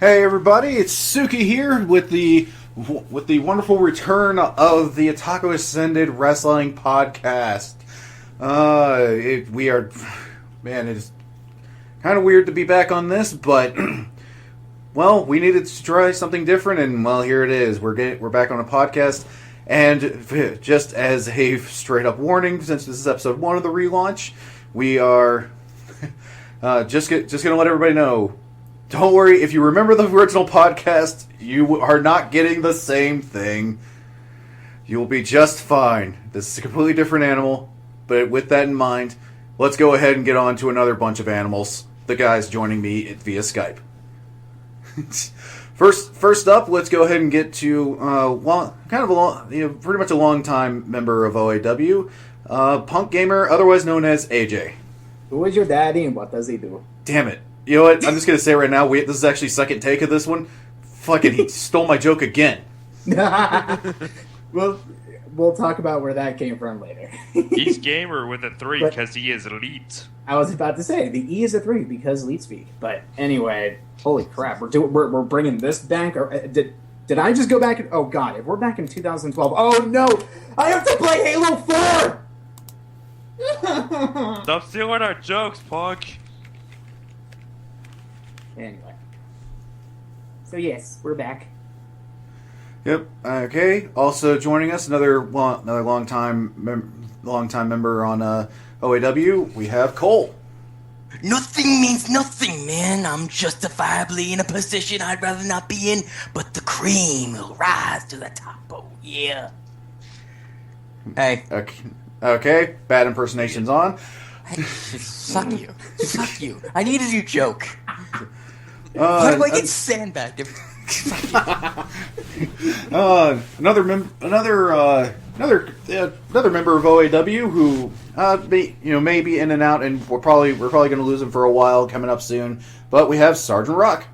Hey everybody, it's Suki here with the wonderful return of the Otaku Ascended Wrestling Podcast. It's kind of weird to be back on this, but well, we needed to try something different, and well, here it is. We're back on a podcast, and just as a straight up warning, since this is episode 1 of the relaunch, we are just gonna let everybody know. Don't worry, if you remember the original podcast, you are not getting the same thing. You'll be just fine. This is a completely different animal, but with that in mind, let's go ahead and get on to another bunch of animals. The guys joining me via Skype. First up, let's go ahead and get to pretty much a long-time member of OAW, Punk Gamer, otherwise known as AJ. Who is your daddy and what does he do? Damn it. You know what? I'm just going to say right now, this is actually second take of this one. Fucking, he stole my joke again. We'll talk about where that came from later. He's gamer with a 3 because he is elite. I was about to say, the E is a 3 because elite speak. But anyway, holy crap, we're bringing this back. Or, did I just go back? Oh god, if we're back in 2012, oh no, I have to play Halo 4! Stop stealing our jokes, Punk. Anyway. So yes, we're back. Yep. Okay. Also joining us, another long-time member on OAW, we have Cole. Nothing means nothing, man. I'm justifiably in a position I'd rather not be in, but the cream will rise to the top. Oh, yeah. Hey. Okay. Bad impersonation's on. Hey, suck you. Suck you. I need a new joke. Why do I get sandbagged? Another member of OAW who may be in and out, and we're probably going to lose him for a while coming up soon. But we have Sergeant Rock.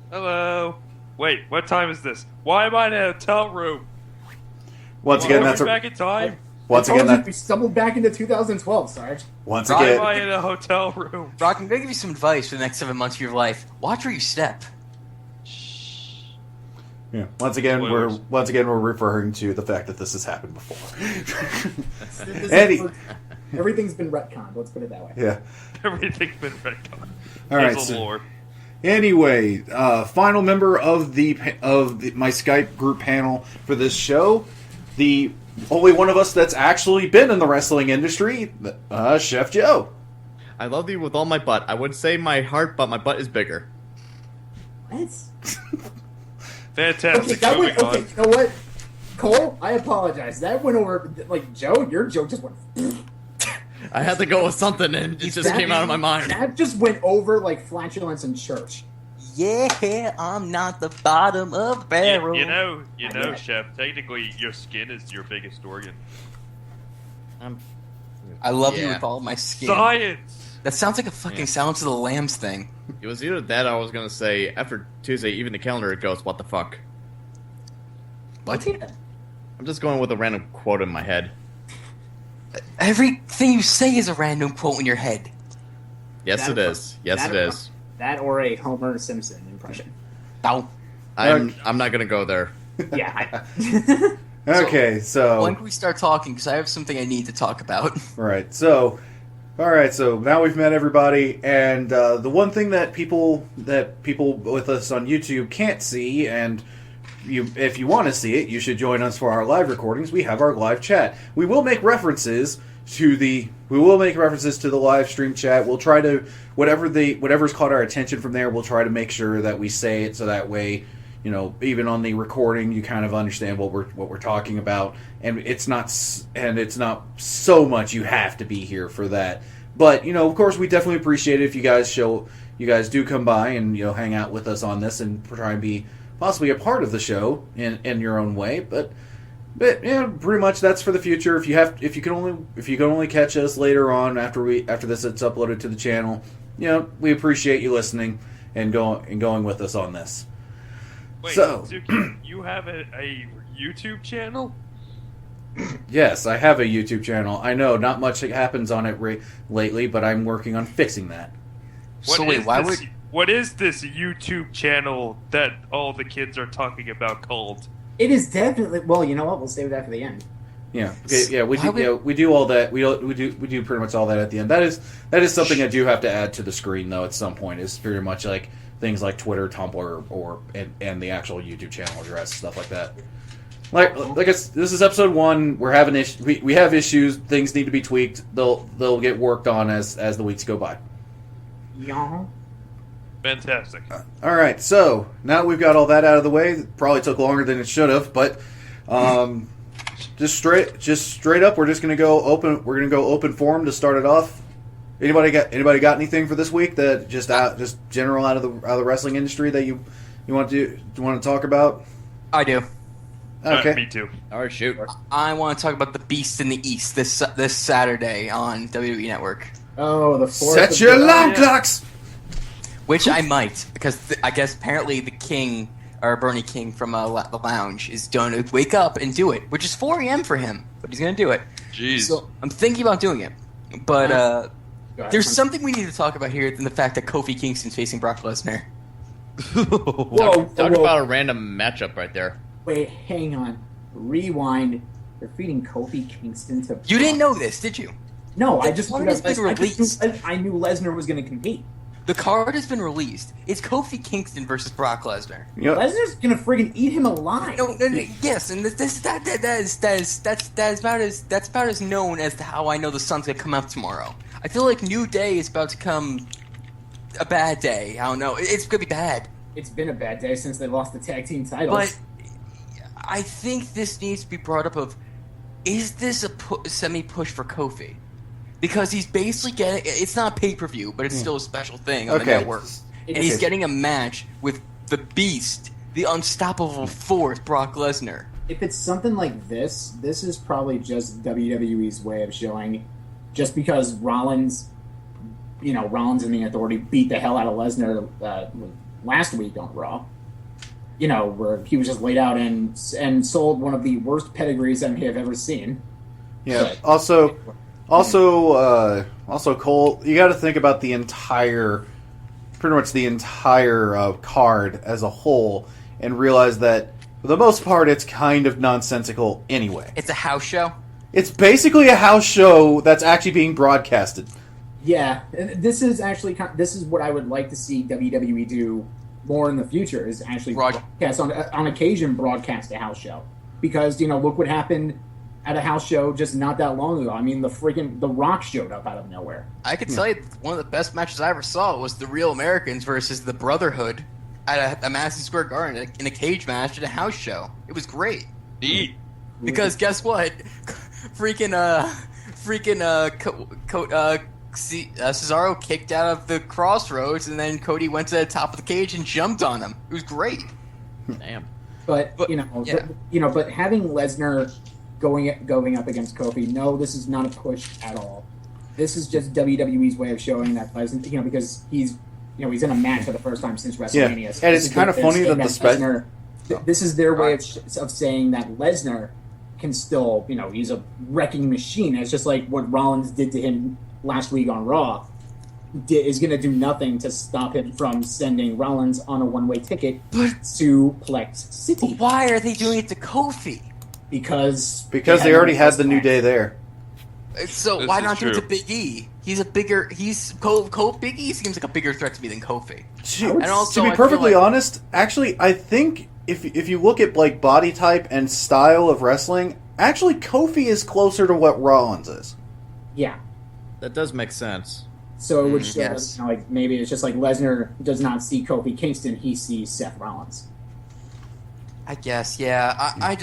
Hello. Wait, what time is this? Why am I in a hotel room? Once again, that's back in time. Once again, we stumbled back into 2012, Sarge. Why am I in a hotel room? Rock, I'm going to give you some advice for the next 7 months of your life. Watch where you step. Yeah. Once again, we're referring to the fact that this has happened before. Everything's been retconned. Let's put it that way. Yeah. Everything's been retconned. All right. Anyway, final member of my Skype group panel for this show, the only one of us that's actually been in the wrestling industry, Chef Joe. I love you with all my butt. I would say my heart, but my butt is bigger. What? Fantastic. Okay, you know what? Cole, I apologize. That went over, like, Joe, your joke just went... I had to go with something, and it just came out of my mind. That just went over like flatulence in church. Yeah, I'm not the bottom of the barrel. You know, Chef, technically your skin is your biggest organ. I love you with all my skin. Science! That sounds like a fucking Silence of the Lambs thing. It was either that or I was going to say, after Tuesday, even the calendar, it goes, what the fuck? What? I'm just going with a random quote in my head. Everything you say is a random quote in your head. Yes, it is. Yes, it is. That or a Homer Simpson impression. Oh. I'm not going to go there. Yeah. Okay, so... When can we start talking? Because I have something I need to talk about. Right, so... Alright, so now we've met everybody, and the one thing that people with us on YouTube can't see, and if you want to see it, you should join us for our live recordings. We have our live chat. We will make references to the live stream chat. We'll try to whatever's caught our attention from there, we'll try to make sure that we say it so that way, even on the recording, you kind of understand what we're talking about, and it's not so much you have to be here for that. But of course, we definitely appreciate it if you guys do come by and hang out with us on this and try and be possibly a part of the show in your own way. But pretty much that's for the future. If you can only catch us later on after this it's uploaded to the channel, we appreciate you listening and going with us on this. Wait, so, Suki, you have a YouTube channel? Yes, I have a YouTube channel. I know not much happens on it lately, but I'm working on fixing that. What what is this YouTube channel that all the kids are talking about called? It is definitely. Well, you know what? We'll save that for the end. Yeah. Okay. Yeah. We do all that. We do pretty much all that at the end. That is something I do have to add to the screen though at some point. Is very much like things like Twitter, Tumblr, and the actual YouTube channel address, stuff like that. This is episode 1. We're having we have issues. Things need to be tweaked. They'll get worked on as the weeks go by. Yeah. Fantastic. All right. So now we've got all that out of the way. It probably took longer than it should have, but just straight up, we're just gonna go open. We're gonna go open forum to start it off. Anybody got anything for this week that just general out of the wrestling industry that you want to talk about? I do. Okay. Me too. All right, shoot. I want to talk about the Beast in the East this Saturday on WWE Network. Oh, the 4th Set your alarm clocks. Which I might, because I guess apparently the King, or Bernie King from the Lounge, is going to wake up and do it, which is 4 a.m. for him, but he's going to do it. Jeez. So I'm thinking about doing it, but there's something we need to talk about here than the fact that Kofi Kingston's facing Brock Lesnar. Talk about a random matchup right there. Wait, hang on. Rewind. They're feeding Kofi Kingston to... You didn't know this, did you? No, The I just... card has been released. I knew Lesnar was going to compete. The card has been released. It's Kofi Kingston versus Brock Lesnar. You know, Lesnar's going to friggin' eat him alive. No, yes, and that's about as known as to how I know the sun's gonna come up tomorrow. I feel like New Day is about to come a bad day. I don't know. It's gonna be bad. It's been a bad day since they lost the tag team titles. But I think this needs to be brought up of, is this a semi-push for Kofi? Because he's basically getting, it's not a pay-per-view, but it's still a special thing on the network. And he's getting a match with the Beast, the unstoppable force, Brock Lesnar. If it's something like this is probably just WWE's way of showing, just because Rollins and the Authority beat the hell out of Lesnar last week on Raw. Where he was just laid out and sold one of the worst pedigrees I may have ever seen. Yeah. Also, Cole, you got to think about pretty much the entire card as a whole, and realize that for the most part, it's kind of nonsensical anyway. It's a house show. It's basically a house show that's actually being broadcasted. Yeah, this is what I would like to see WWE do more in the future, is actually broadcast on occasion broadcast a house show, because look what happened at a house show just not that long ago. I mean, The Rock showed up out of nowhere. I could tell you one of the best matches I ever saw was the Real Americans versus the Brotherhood at a Madison Square Garden in a cage match at a house show. It was great. Neat. Because guess what? Cesaro kicked out of the crossroads, and then Cody went to the top of the cage and jumped on him. It was great. Damn. But having Lesnar going up against Kofi, no, this is not a push at all. This is just WWE's way of showing that Lesnar, because he's in a match for the first time since WrestleMania. Yeah. And it's kind of funny that this is their way of saying that Lesnar can still, he's a wrecking machine. It's just like what Rollins did to him last week on Raw is going to do nothing to stop him from sending Rollins on a one-way ticket to Plex City. Why are they doing it to Kofi? Because they already had the New Day there. So why not do it to Big E? Big E seems like a bigger threat to me than Kofi. And also, to be perfectly honest, actually, I think if you look at like body type and style of wrestling, actually Kofi is closer to what Rollins is. Yeah, that does make sense. So it would show us, maybe it's just like Lesnar does not see Kofi Kingston; he sees Seth Rollins. I guess, yeah. I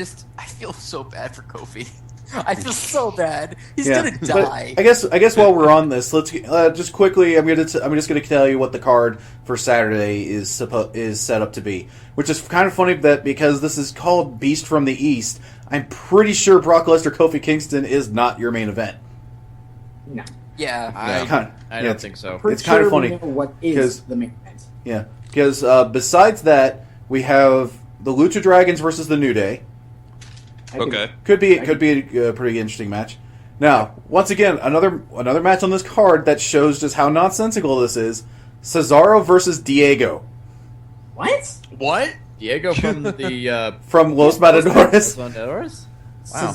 feel so bad for Kofi. I feel so bad. He's gonna die. But I guess while we're on this, let's just quickly. I'm just gonna tell you what the card for Saturday is set up to be, which is kind of funny that because this is called Beast from the East, I'm pretty sure Brock Lesnar Kofi Kingston is not your main event. No. Yeah. I don't think so. It's kind of funny. What is the main event? Yeah, because besides that, we have the Lucha Dragons versus the New Day. Okay. Could be a pretty interesting match. Now, once again, another match on this card that shows just how nonsensical this is. Cesaro versus Diego What? What? Diego from the from Los Matadores. Matadores? Wow.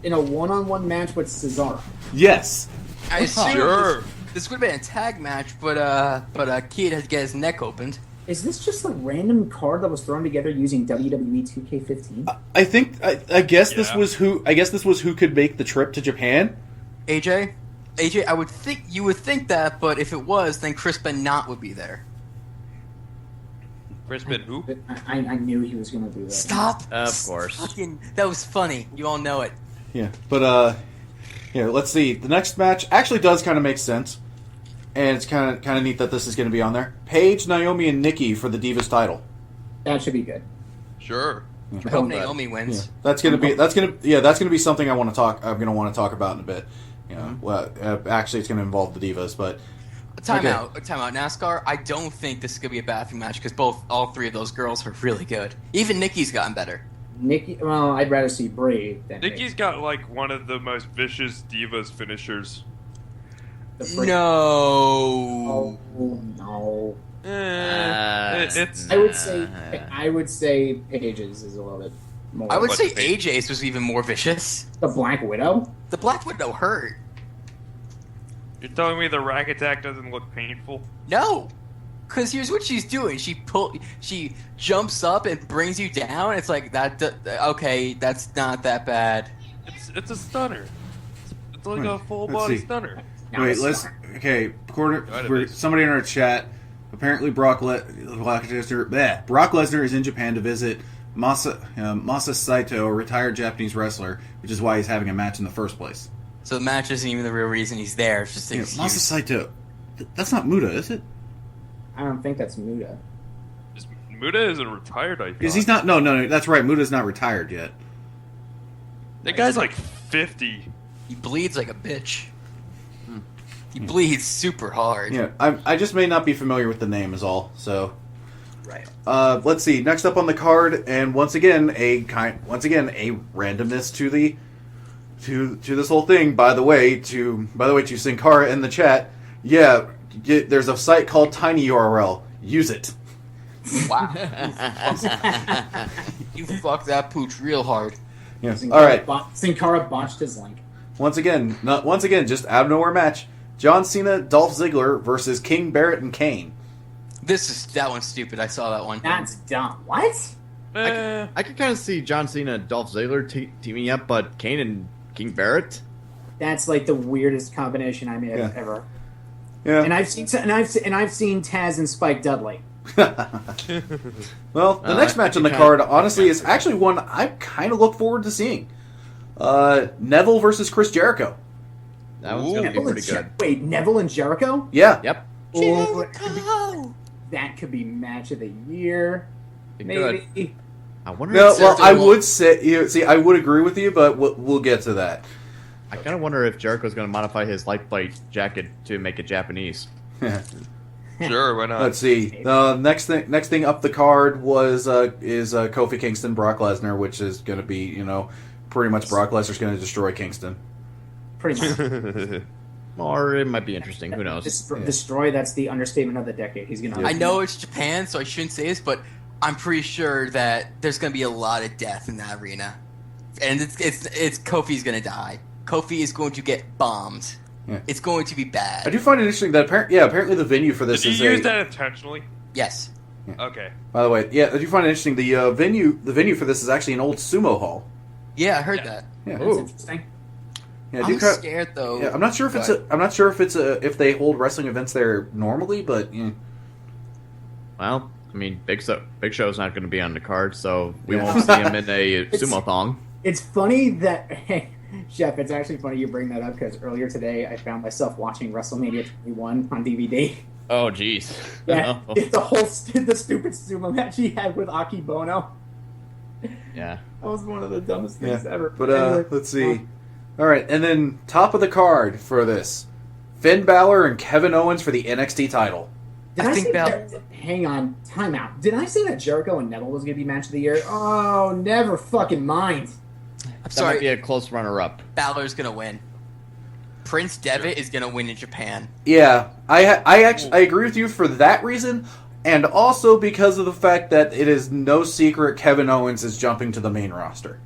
In a one-on-one match with Cesaro. Yes. I assume Sure. this would have been a tag match, but Kidd had to get his neck opened. Is this just a random card that was thrown together using WWE 2K15? I think I guess this Yeah. was who could make the trip to Japan. AJ, I would think you would think that, but if it was, then Chris Benoit would be there. Crispin who? I knew he was going to do that. Stop! Of course. Fucking, that was funny. You all know it. Yeah, but let's see. The next match actually does kind of make sense, and it's kind of neat that this is going to be on there. Paige, Naomi, and Nikki for the Divas title. That should be good. Sure. I hope Naomi wins. Yeah, that's gonna be something I'm gonna want to talk about in a bit. You know, well, actually, it's gonna involve the Divas, but Time out. NASCAR. I don't think this is gonna be a bathroom match because all three of those girls are really good. Even Nikki's gotten better. Nikki, well, I'd rather see Brie than Nikki's got like one of the most vicious Divas finishers. Brie. No. Oh no. It's I would say Paige's is a little bit more. I would What's say Paige? AJ's was even more vicious. The Black Widow. The Black Widow hurt. You're telling me the rack attack doesn't look painful? No. Because here's what she's doing. She jumps up and brings you down. It's like that. Okay, that's not that bad. It's a stunner. It's like a full Let's body see. stunner. No, wait, it's let's not. okay. Gotta be. Somebody in our chat. Apparently, Brock Lesnar is in Japan to visit Masa Saito, a retired Japanese wrestler, which is why he's having a match in the first place. So the match isn't even the real reason he's there. It's just an Yeah, excuse. Masa Saito. That's not Muda, is it? I don't think that's Muda. Muda isn't retired, I Because thought. he's not. No. That's right. Muda's not retired yet. That guy's like 50. He bleeds like a bitch. He bleeds super hard. Yeah, I just may not be familiar with the name, is all. So, Right. let's see. Next up on the card, and once again a randomness to this whole thing. By the way, to Sin Cara in the chat. Yeah, there's a site called TinyURL. Use it. Wow. You fucked that pooch real hard. Yeah. All right. Sin Cara botched his link. Once again, just out of nowhere match. John Cena, Dolph Ziggler versus King Barrett and Kane. That one's stupid. I saw that one. That's dumb. What? I could kind of see John Cena and Dolph Ziggler teaming up, but Kane and King Barrett? That's like the weirdest combination I may have ever. Yeah. And I've seen Taz and Spike Dudley. Well, the next match on the card, honestly, is actually one I kind of look forward to seeing. Neville versus Chris Jericho. That one's going to be pretty good. Wait, Neville and Jericho? Yeah. Yep. Oh, that could be match of the year. It Maybe. could. I wonder No, if well, I would say, I would agree with you, but we'll get to that. I kind of wonder if Jericho's going to modify his Lifeplate jacket to make it Japanese. Sure, why not? Let's see. The next thing up the card is Kofi Kingston, Brock Lesnar, which is going to be, pretty much Brock Lesnar's going to destroy Kingston. Pretty much. Or it might be interesting. Who knows? Destroy, that's the understatement of the decade. He's going to. I know it's Japan, so I shouldn't say this, but I'm pretty sure that there's going to be a lot of death in that arena. And it's Kofi's going to die. Kofi is going to get bombed. Yeah. It's going to be bad. I do find it interesting that apparently the venue for this Did is you use that intentionally? Yes. Okay. By the way, I do find it interesting the venue for this is actually an old sumo hall. Yeah, I heard that. Yeah. That's interesting. Yeah, I'm scared though. Yeah, I'm not sure if if they hold wrestling events there normally, but yeah. Well, I mean, Big Show's not going to be on the card, so we won't see him in a sumo thong. It's funny that, hey, Chef, it's actually funny you bring that up because earlier today I found myself watching WrestleMania 21 on DVD. Oh, jeez. Yeah, it's the stupid sumo match he had with Aki Bono. Yeah. That was one of the dumbest things ever. But let's see. All right, and then top of the card for this, Finn Balor and Kevin Owens for the NXT title. Hang on, time out. Did I say that Jericho and Neville was going to be match of the year? Oh, never fucking mind. I'm That sorry. might be a close runner-up. Balor's going to win. Prince Devitt is gonna win in Japan. Yeah, I agree with you for that reason, and also because of the fact that it is no secret Kevin Owens is jumping to the main roster.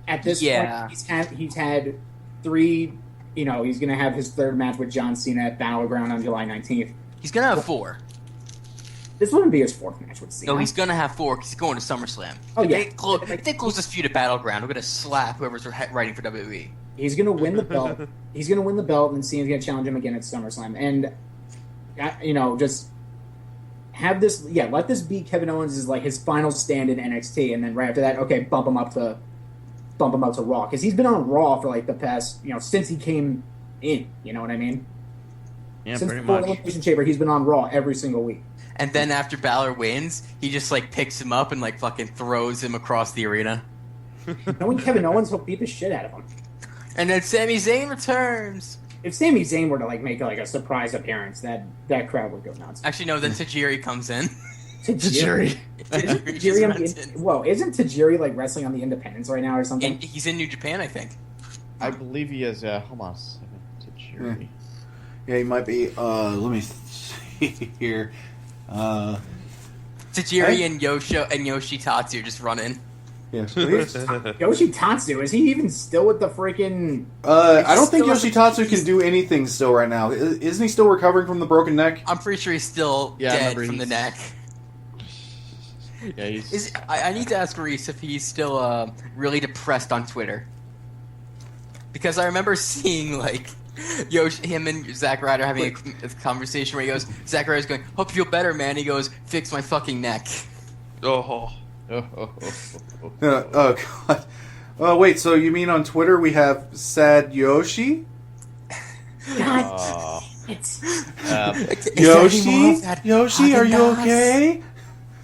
At this point, he's had 3. You know, he's going to have his 3rd match with John Cena at Battleground on July 19th. He's gonna have 4. This wouldn't be his 4th match with Cena. No, he's gonna have 4 because he's going to SummerSlam. Oh, if yeah. If they close this feud at Battleground, we're gonna slap whoever's writing for WWE. He's going to win the belt. He's going to win the belt, and Cena's going to challenge him again at SummerSlam. And, you know, just have this... Yeah, let this be Kevin Owens' like his final stand in NXT, and then right after that, okay, bump him up to Raw. Because he's been on Raw for, like, the past... You know, since he came in. You know what I mean? Yeah, Since pretty the much. Elimination Chamber, he's been on Raw every single week. And then after Balor wins, he just like picks him up and like fucking throws him across the arena. Knowing Kevin Owens, he'll beat the shit out of him. And then Sami Zayn returns. If Sami Zayn were to like make like a surprise appearance, that crowd would go nuts. Actually, no. Then Tajiri comes in. Tajiri. Tajiri just runs in. Whoa, isn't Tajiri like wrestling on the Independents right now or something? And he's in New Japan, I think. I believe he is. Hold on a second. Tajiri. Yeah, he might be. Let me see here. Tajiri and Yoshitatsu just run in. Yeah, Yoshitatsu, is he even still with the freaking... I don't think Still has a- Yoshitatsu can do anything still right now. Isn't he still recovering from the broken neck? I'm pretty sure he's still I dead remember from the he's- neck. Yeah, he's. I need to ask Reese if he's still really depressed on Twitter. Because I remember seeing, like, him and Zack Ryder having a conversation where he goes, Zack Ryder's going, hope you feel better, man. He goes, fix my fucking neck. Oh. Oh, God. Oh, wait, so you mean on Twitter we have Sad Yoshi? God, it's... Yoshi? Yoshi, are you okay?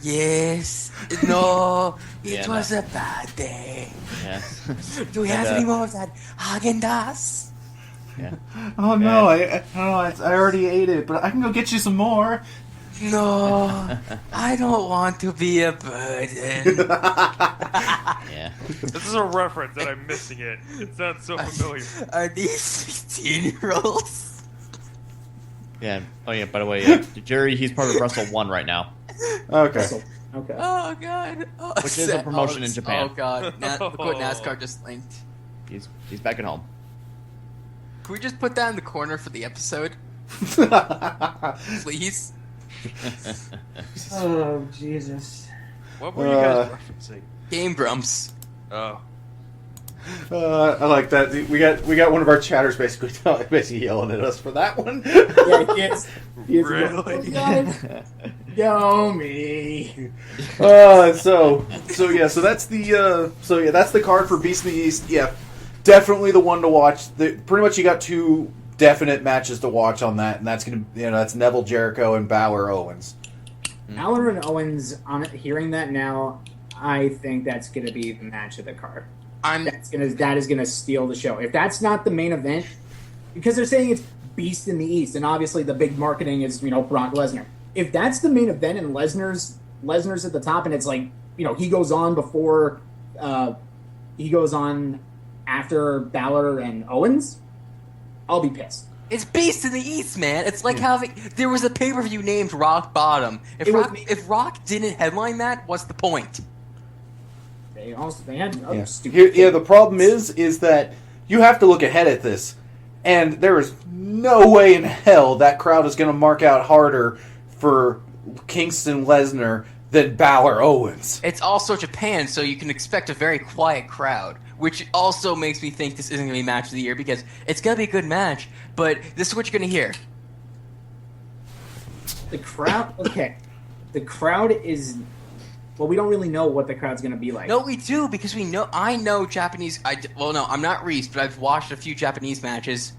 Yes. No. It Yeah, was a bad day. Yeah. Do we have any more of that Haagen-Dazs? Yeah. Oh, no, I already ate it, but I can go get you some more. No. I don't want to be a burden. Yeah. This is a reference and I'm missing it. It sounds so familiar. Are these 16-year-olds? Yeah. Oh, yeah, by the way, Jerry, he's part of Wrestle 1 right now. Okay. Okay. Oh, God. Oh, Which is a promotion in Japan. Oh, God. Look what NASCAR just linked. He's back at home. Can we just put that in the corner for the episode? Please? Oh, Jesus. What were you guys referencing? Game Grumps. Oh. I like that. We got one of our chatters basically yelling at us for that one. Yeah, kids. Really? Yo, me. So that's the card for Beast in the East. Yeah, definitely the one to watch. Pretty much you got 2 definite matches to watch on that, and that's that's Neville, Jericho, and Balor Owens. Balor and Owens, hearing that now, I think that's going to be the match of the card. That is gonna steal the show. If that's not the main event, because they're saying it's Beast in the East, and obviously the big marketing is Brock Lesnar. If that's the main event and Lesnar's at the top, and it's like he goes on before, he goes on after Balor and Owens, I'll be pissed. It's Beast in the East, man. It's like having... There was a pay-per-view named Rock Bottom. If Rock didn't headline that, what's the point? They had other stupid... The problem is that you have to look ahead at this, and there is no way in hell that crowd is going to mark out harder for Kingston Lesnar than Balor Owens. It's also Japan, so you can expect a very quiet crowd, which also makes me think this isn't going to be match of the year, because it's going to be a good match, but this is what you're going to hear. The crowd... Okay. The crowd is... Well, we don't really know what the crowd's going to be like. No, we do, because I know Japanese... I'm not Reese, but I've watched a few Japanese matches.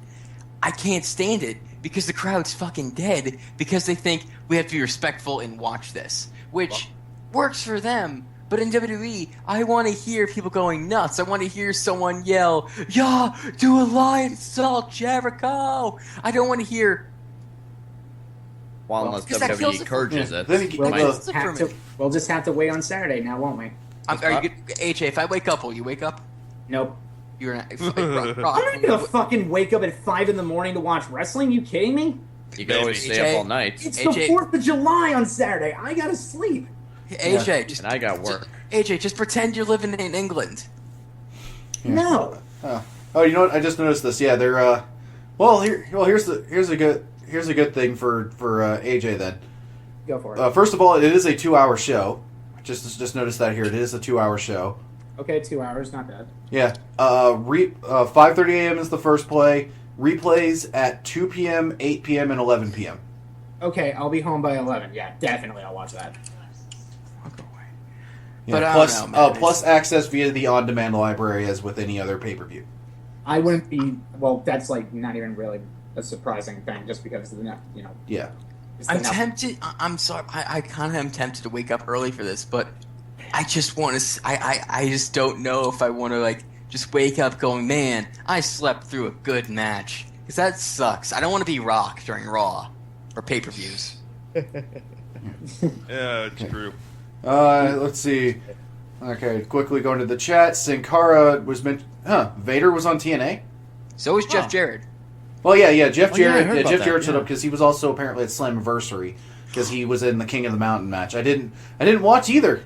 I can't stand it, because the crowd's fucking dead, because they think we have to be respectful and watch this, which works for them. But in WWE, I want to hear people going nuts. I want to hear someone yell, "Yeah, do a lion salt Jericho!" I don't want to hear... Well, unless because that kills WWE it. encourages it. We'll just have to wait on Saturday now, won't we? Are you good? AJ, if I wake up, will you wake up? Nope. You're not. I'm not gonna fucking wake up at 5 in the morning to watch wrestling. You kidding me? You can always stay up all night. It's AJ. the 4th of July on Saturday. I gotta sleep. AJ, just And I got work. AJ, just pretend you're living in England. No. Oh, you know what? I just noticed this. Yeah, they're. Here's a good thing for AJ then. Go for it. First of all, it is a 2-hour show. Just noticed that here. It is a 2-hour show. Okay, 2 hours, not bad. Yeah. 5:30 a.m. is the first play. Replays at 2 p.m., 8 p.m., and 11 p.m. Okay, I'll be home by 11. Yeah, definitely I'll watch that. Yeah, But I plus, don't know, man. plus access via the on-demand library as with any other pay-per-view. I wouldn't be. Well, that's like not even really a surprising thing, just because of the Yeah. it's the I'm net- tempted. I'm sorry. I kind of am tempted to wake up early for this, but I just want to. I just don't know if I want to like just wake up going, man, I slept through a good match, because that sucks. I don't want to be Rock during Raw or pay-per-views. Yeah, it's true. Let's see. Okay, quickly going to the chat. Sin Cara was mentioned. Vader was on TNA? So is Jeff Jarrett. Well, yeah. Jeff Oh, yeah, I Jarrett. heard about Jeff that, Jarrett showed yeah. up because he was also apparently at Slammiversary because he was in the King of the Mountain match. I didn't watch either.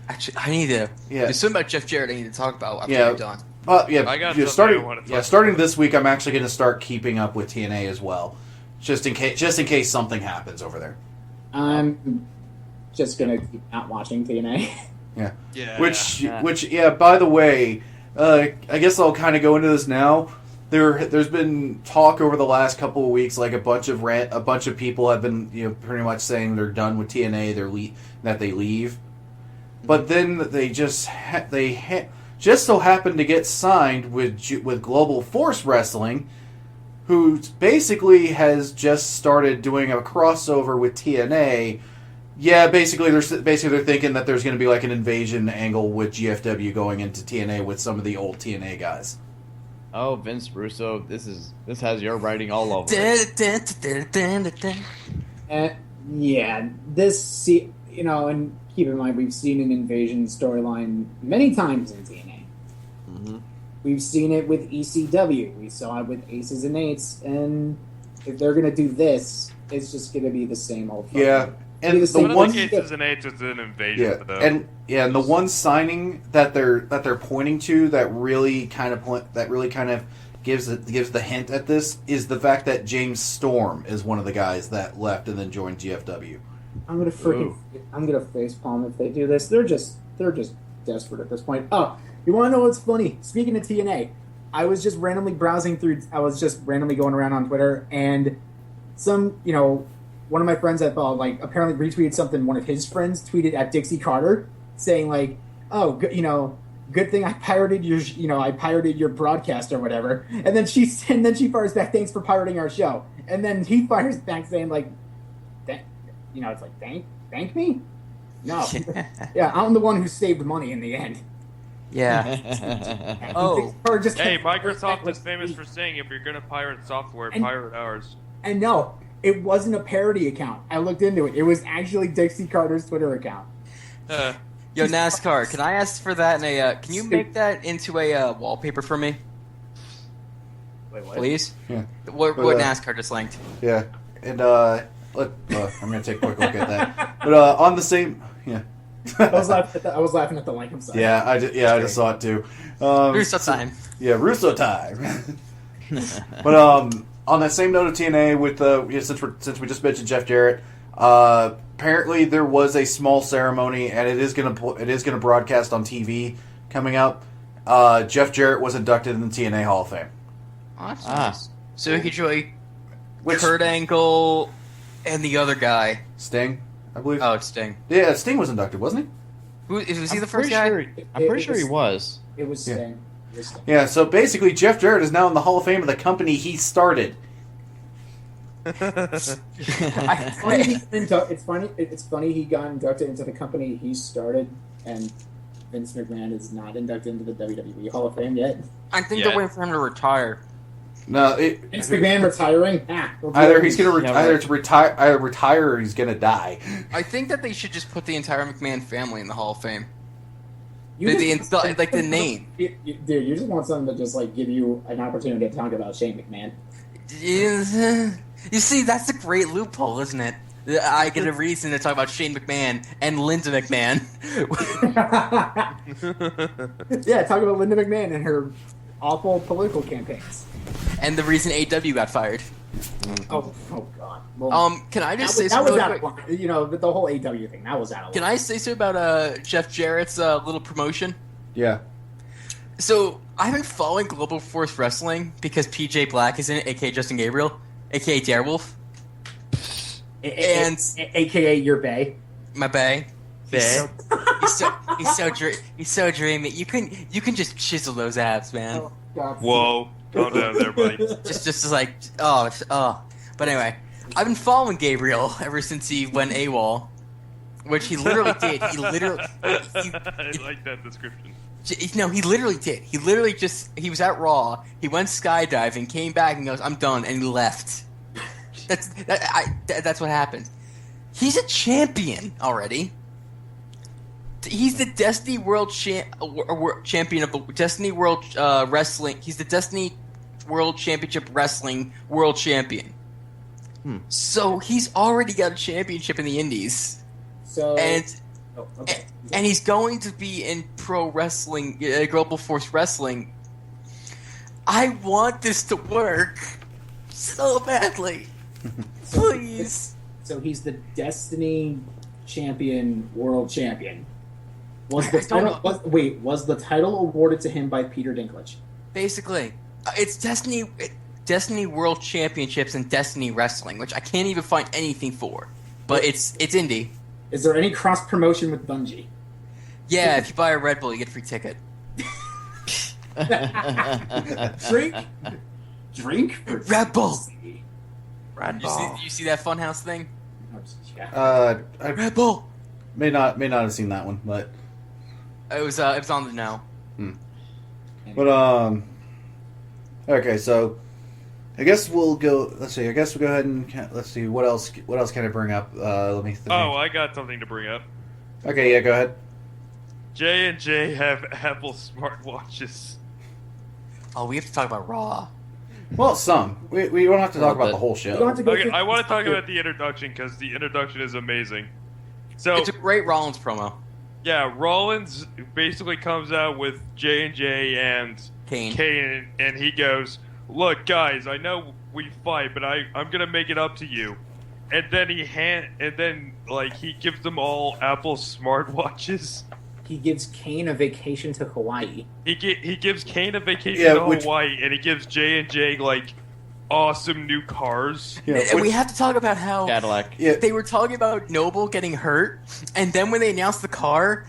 Actually, I need to. Yeah. There's something about Jeff Jarrett I need to talk about after Yeah. you're done. Yeah, I got yeah, something starting. I wanna talk Yeah, starting about. this week, I'm actually going to start keeping up with TNA as well, just in case something happens over there. I'm just gonna keep not watching TNA. Yeah. Yeah. Which, by the way, I guess I'll kind of go into this now. There's been talk over the last couple of weeks, like a bunch of people have been, pretty much saying they're done with TNA, that they leave. But then they just so happened to get signed with Global Force Wrestling, who basically has just started doing a crossover with TNA. Yeah, basically they're thinking that there's going to be like an invasion angle with GFW going into TNA with some of the old TNA guys. Oh, Vince Russo, this has your writing all over it. Yeah, and keep in mind we've seen an invasion storyline many times in TNA. Mm-hmm. We've seen it with ECW. We saw it with Aces and Eights, and if they're gonna do this, it's just gonna be the same old. Yeah, and the the One one of the cases in H is an invasion, though. and the one signing that they're pointing to that really kind of gives the hint at this is the fact that James Storm is one of the guys that left and then joined GFW. I'm gonna facepalm if they do this. They're just desperate at this point. Oh, you want to know what's funny? Speaking of TNA, I was just randomly going around on Twitter, and one of my friends I thought apparently retweeted something. One of his friends tweeted at Dixie Carter saying like, "Oh, good thing I pirated your broadcast or whatever." And then she fires back, "Thanks for pirating our show." And then he fires back saying like, it's like thank me. No, yeah, I'm the one who saved money in the end. Yeah. Oh. Or just Hey, Microsoft is famous for saying if you're gonna pirate software, pirate ours. And no, it wasn't a parody account. I looked into it. It was actually Dixie Carter's Twitter account. Yo, NASCAR, can I ask for that in a? Can you make that into a wallpaper for me, Wait, what? please? Yeah. What But, NASCAR just linked? Yeah, and I'm gonna take a quick look at that. But on the same, yeah. I was laughing at the link. I'm sorry. Yeah, I just saw it too. Russo time. Yeah, Russo time. But on that same note of TNA, with since we just mentioned Jeff Jarrett, apparently there was a small ceremony, and it is gonna broadcast on TV coming up. Jeff Jarrett was inducted in the TNA Hall of Fame. Awesome. So he could join Which Kurt Angle and the other guy. Sting, I believe. Oh, it's Sting. Yeah, Sting was inducted, wasn't he? Was he the first guy? I'm pretty sure he was. It was Yeah. Sting. It was Sting. Yeah. So basically, Jeff Jarrett is now in the Hall of Fame of the company he started. It's funny he got inducted into the company he started, and Vince McMahon is not inducted into the WWE Hall of Fame yet. I think Yeah. they're waiting for him to retire. No, Vince McMahon retiring? either he's gonna Yeah, either right. to retire or he's gonna die. I think that they should just put the entire McMahon family in the Hall of Fame. Like the name. Dude, you just want something to just like give you an opportunity to talk about Shane McMahon. You see, that's a great loophole, isn't it? I get a reason to talk about Shane McMahon and Linda McMahon. Yeah, talk about Linda McMahon and her awful political campaigns. And the reason AW got fired. Oh God. Well, Can I just say that something? was Real out quick? of line. You know, the whole AW thing, that was out of line. Can I say something about Jeff Jarrett's little promotion? Yeah. So I've been following Global Force Wrestling because PJ Black is in it, aka Justin Gabriel, aka Darewolf, and AKA your bae. my bae. He's so dreamy. You can just chisel those abs, man. Oh, God. Whoa. Calm down there, buddy. Just like oh. But anyway, I've been following Gabriel ever since he went AWOL, which he literally did. He literally. I like that description. No, he literally did. He was at Raw. He went skydiving, came back, and goes, "I'm done," and he left. That's what happened. He's a champion already. He's the Destiny World Champion of the Destiny World Wrestling. He's the Destiny World Championship Wrestling World Champion. So he's already got a championship in the Indies. So okay. And he's going to be in pro wrestling, Global Force Wrestling. I want this to work so badly. Please. So he's the Destiny Champion, World Champion. Was the title awarded to him by Peter Dinklage? Basically, it's Destiny World Championships and Destiny Wrestling, which I can't even find anything for. But it's indie. Is there any cross promotion with Bungie? Yeah, if you buy a Red Bull, you get a free ticket. Drink for Red Bull. Red You see that Funhouse thing? Yeah. I Red Bull. may not have seen that one, but It was on the now. but okay, so I guess we'll go. Let's see. I guess we'll go ahead and let's see what else. What else can I bring up? Let me think. Oh, I got something to bring up. Okay, yeah, go ahead. J&J have Apple smartwatches. Oh, we have to talk about Raw. Well, some. We don't have to talk about the whole You don't have show. to go Okay, through- I want to talk about the introduction because the introduction is amazing. So It's a great Rollins promo. yeah, Rollins basically comes out with J&J and Kane. and he goes, "Look, guys, I know we fight, but I'm gonna make it up to you." And then he gives them all Apple smartwatches. He gives Kane a vacation to Hawaii. He gives Kane a vacation Yeah, to which- Hawaii, and he gives J&J like awesome new cars. Yeah, And we which- have to talk about how Cadillac. yeah, they were talking about Noble getting hurt, and then when they announced the car,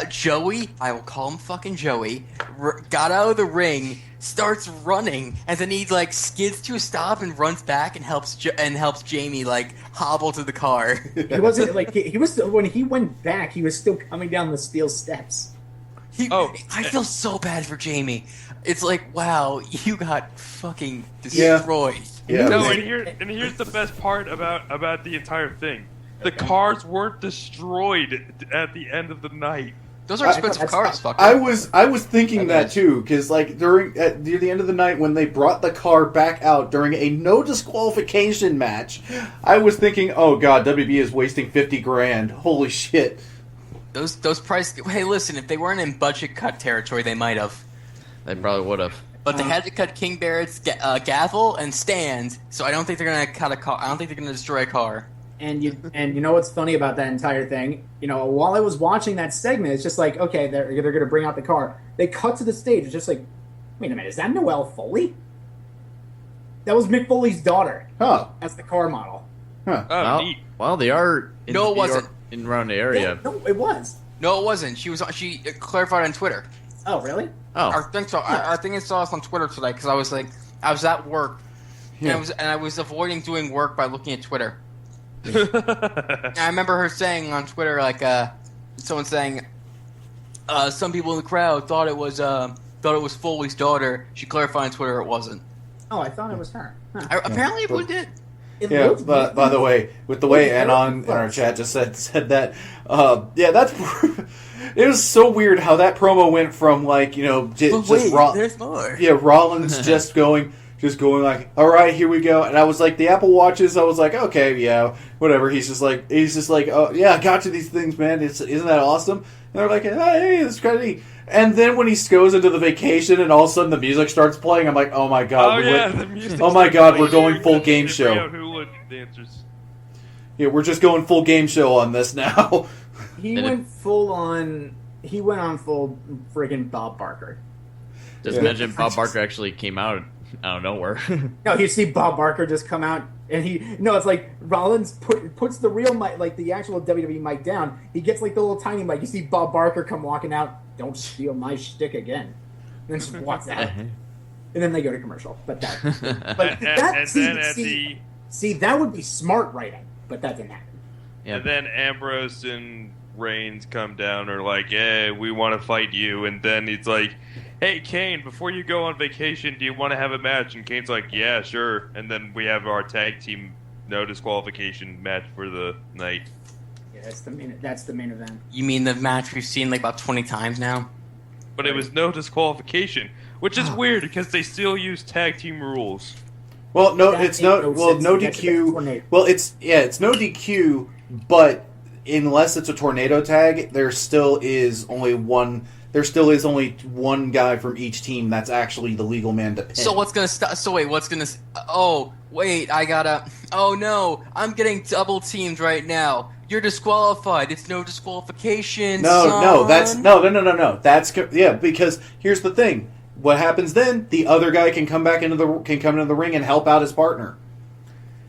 Joey, I will call him fucking Joey, got out of the ring, starts running, and then he like skids to a stop and runs back and helps Jamie like hobble to the car. He wasn't like he was when he went back. He was still coming down the steel steps. I feel so bad for Jamie. It's like, wow, you got fucking destroyed. yeah. No, and here's the best part about the entire thing. The cars weren't destroyed at the end of the night. Those are expensive cars, fucker. I was thinking that too, because like near the end of the night when they brought the car back out during a no disqualification match, I was thinking, oh god, WB is wasting $50,000. Holy shit! Those prices. Hey, listen, if they weren't in budget cut territory, they might have. They probably would have. But they had to cut King Barrett's gavel and stand, so I don't think they're gonna cut a car. I don't think they're gonna destroy a car. And you know what's funny about that entire thing? You know, while I was watching that segment, it's just like, okay, they're going to bring out the car. They cut to the stage. It's just like, wait a minute, is that Noelle Foley? That was Mick Foley's daughter. Huh? As the car model. Huh? Oh, neat. Well, they are. No, it wasn't. In around the area. No, it was. No, it wasn't. She clarified on Twitter. Oh, really? Oh, I think so. I think I saw us on Twitter today because I was at work, Yeah. and I was avoiding doing work by looking at Twitter. And I remember her saying on Twitter, like, someone saying, some people in the crowd thought it was Foley's daughter. She clarified on Twitter it wasn't. Oh, I thought it was her. Huh. Apparently, everyone did. Yeah, but by the way, with the way Anon in our chat just said that, that's it was so weird how that promo went from there's more. Yeah, Rollins just going like, all right, here we go, and I was like, the Apple Watches, I was like, okay, yeah, whatever. He's just like, oh yeah, I got you these things, man. Isn't that awesome? And they're like, hey, it's kind of neat. And then when he goes into the vacation and all of a sudden the music starts playing, I'm like, oh my god. The music. Oh my god, we're going full game show. Dancers. Yeah, we're just going full game show on this now. He went on full friggin' Bob Barker. Just imagine Bob Barker actually came out of nowhere. No, you see Bob Barker just come out, and it's like Rollins puts the real mic, like the actual WWE mic down. He gets like the little tiny mic. You see Bob Barker come walking out. Don't steal my shtick again. And then just walks out. And then they go to commercial. But that would be smart writing, but that didn't happen. Yeah. And then Ambrose and Reigns come down, are like, "Hey, we want to fight you." And then he's like, "Hey, Kane, before you go on vacation, do you want to have a match?" And Kane's like, "Yeah, sure." And then we have our tag team no disqualification match for the night. Yeah, that's the main event. You mean the match we've seen like about 20 times now? But it was no disqualification, which is weird because they still use tag team rules. Well, no, it's no. Well, no DQ. Well, it's no DQ, but unless it's a tornado tag, there still is only one. There still is only one guy from each team that's actually the legal man to pin. So what's gonna stop? So wait, what's gonna? Oh wait, I gotta. Oh no, I'm getting double teamed right now. You're disqualified. It's no disqualification. No, that's no. That's because here's the thing. What happens then? The other guy can come into the ring and help out his partner.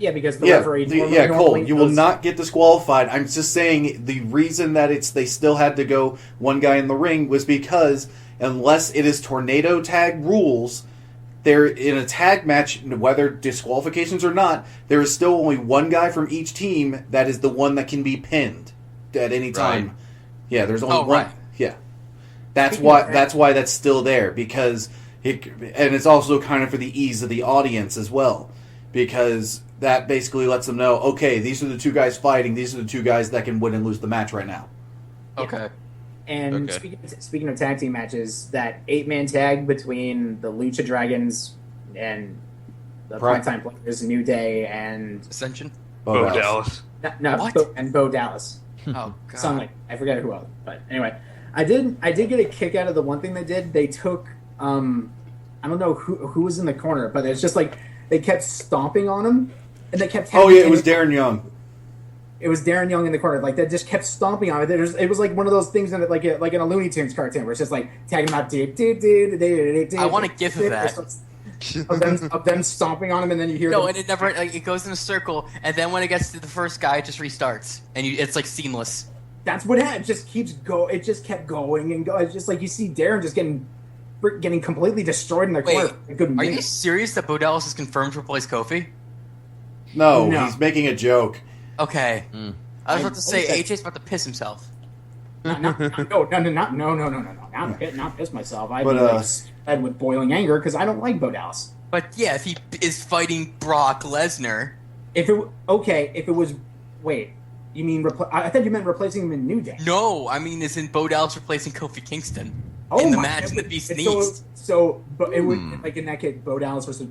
Yeah, because the referee. Cole, you will not get disqualified. I'm just saying the reason that they still had to go one guy in the ring was because unless it is tornado tag rules, there in a tag match, whether disqualifications or not, there is still only one guy from each team that is the one that can be pinned at any time. Right. Yeah, there's only one. Right. Yeah, that's why that's still there because and it's also kind of for the ease of the audience as well because that basically lets them know, okay, these are the two guys fighting. These are the two guys that can win and lose the match right now. Okay. And speaking of tag team matches, that 8-man tag between the Lucha Dragons and the Primetime Players, New Day and Ascension. Bo Dallas. And Bo Dallas. Oh god. Something I forget who else. But anyway, I did get a kick out of the one thing they did. They took I don't know who was in the corner, but it's just like they kept stomping on him. And they kept. Oh yeah, it was Darren Young. It was Darren Young in the corner, like they just kept stomping on it. It was like one of those things in it, like in a Looney Tunes cartoon, where it's just like tagging him out. I want a gif of that. of them stomping on him, and then you hear. No, and it never. Like, it goes in a circle, and then when it gets to the first guy, it just restarts, and it's like seamless. That's what happened. It just keeps go. It just kept going and going. It's just like you see Darren just getting completely destroyed in the corner. Are you serious that Bo Dallas is confirmed to replace Kofi? No, he's making a joke. Okay. I was about to say, AJ's about to piss himself. No. Not piss myself. I'd be fed with boiling anger because I don't like Bo Dallas. But yeah, if he is fighting Brock Lesnar. If it was, wait, you mean, I thought you meant replacing him in New Day. No, I mean, isn't Bo Dallas replacing Kofi Kingston in the match in the Beast in the East? But it would, like in that case, Bo Dallas was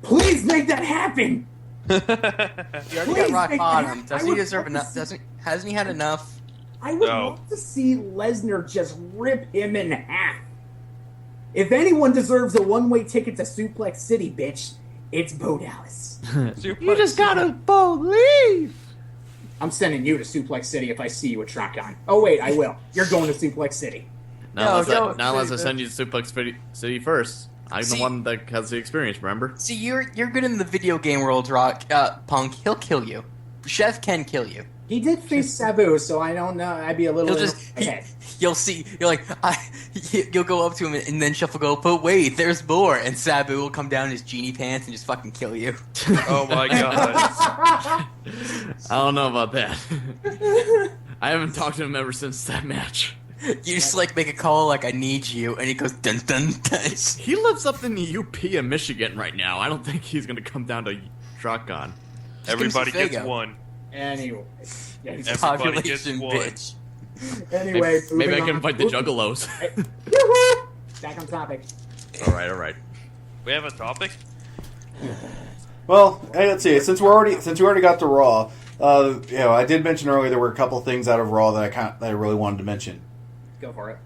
please make that happen! He already got rock bottom. Doesn't he deserve enough? Hasn't he had enough? I would love to see Lesnar just rip him in half. If anyone deserves a one-way ticket to Suplex City, bitch, it's Bo Dallas. You just gotta believe. I'm sending you to Suplex City if I see you at Shotgun. Oh wait, I will. You're going to Suplex City. Not unless I send you to Suplex City first. I'm the one that has the experience, remember? See, you're good in the video game world, Punk. He'll kill you. Chef can kill you. He did face Sabu, so I don't know. I'd be a little ahead. You'll see. You're like, you'll go up to him, and then Chef will go, but wait, there's more. And Sabu will come down in his genie pants and just fucking kill you. Oh my god. I don't know about that. I haven't talked to him ever since that match. You just like make a call like I need you, and he goes dun dun dun. He lives up in the UP in Michigan right now. I don't think he's gonna come down to Shotgun. Everybody give him gets some Faygo. one. Anyway. Yeah, Everybody gets Population, one. bitch. anyway, Maybe I moving can on. invite the Juggalos. Yoo-hoo! Back on topic. all right. We have a topic? Well, hey, let's see. Since we already got to Raw, I did mention earlier there were a couple things out of Raw that I really wanted to mention. Go for it.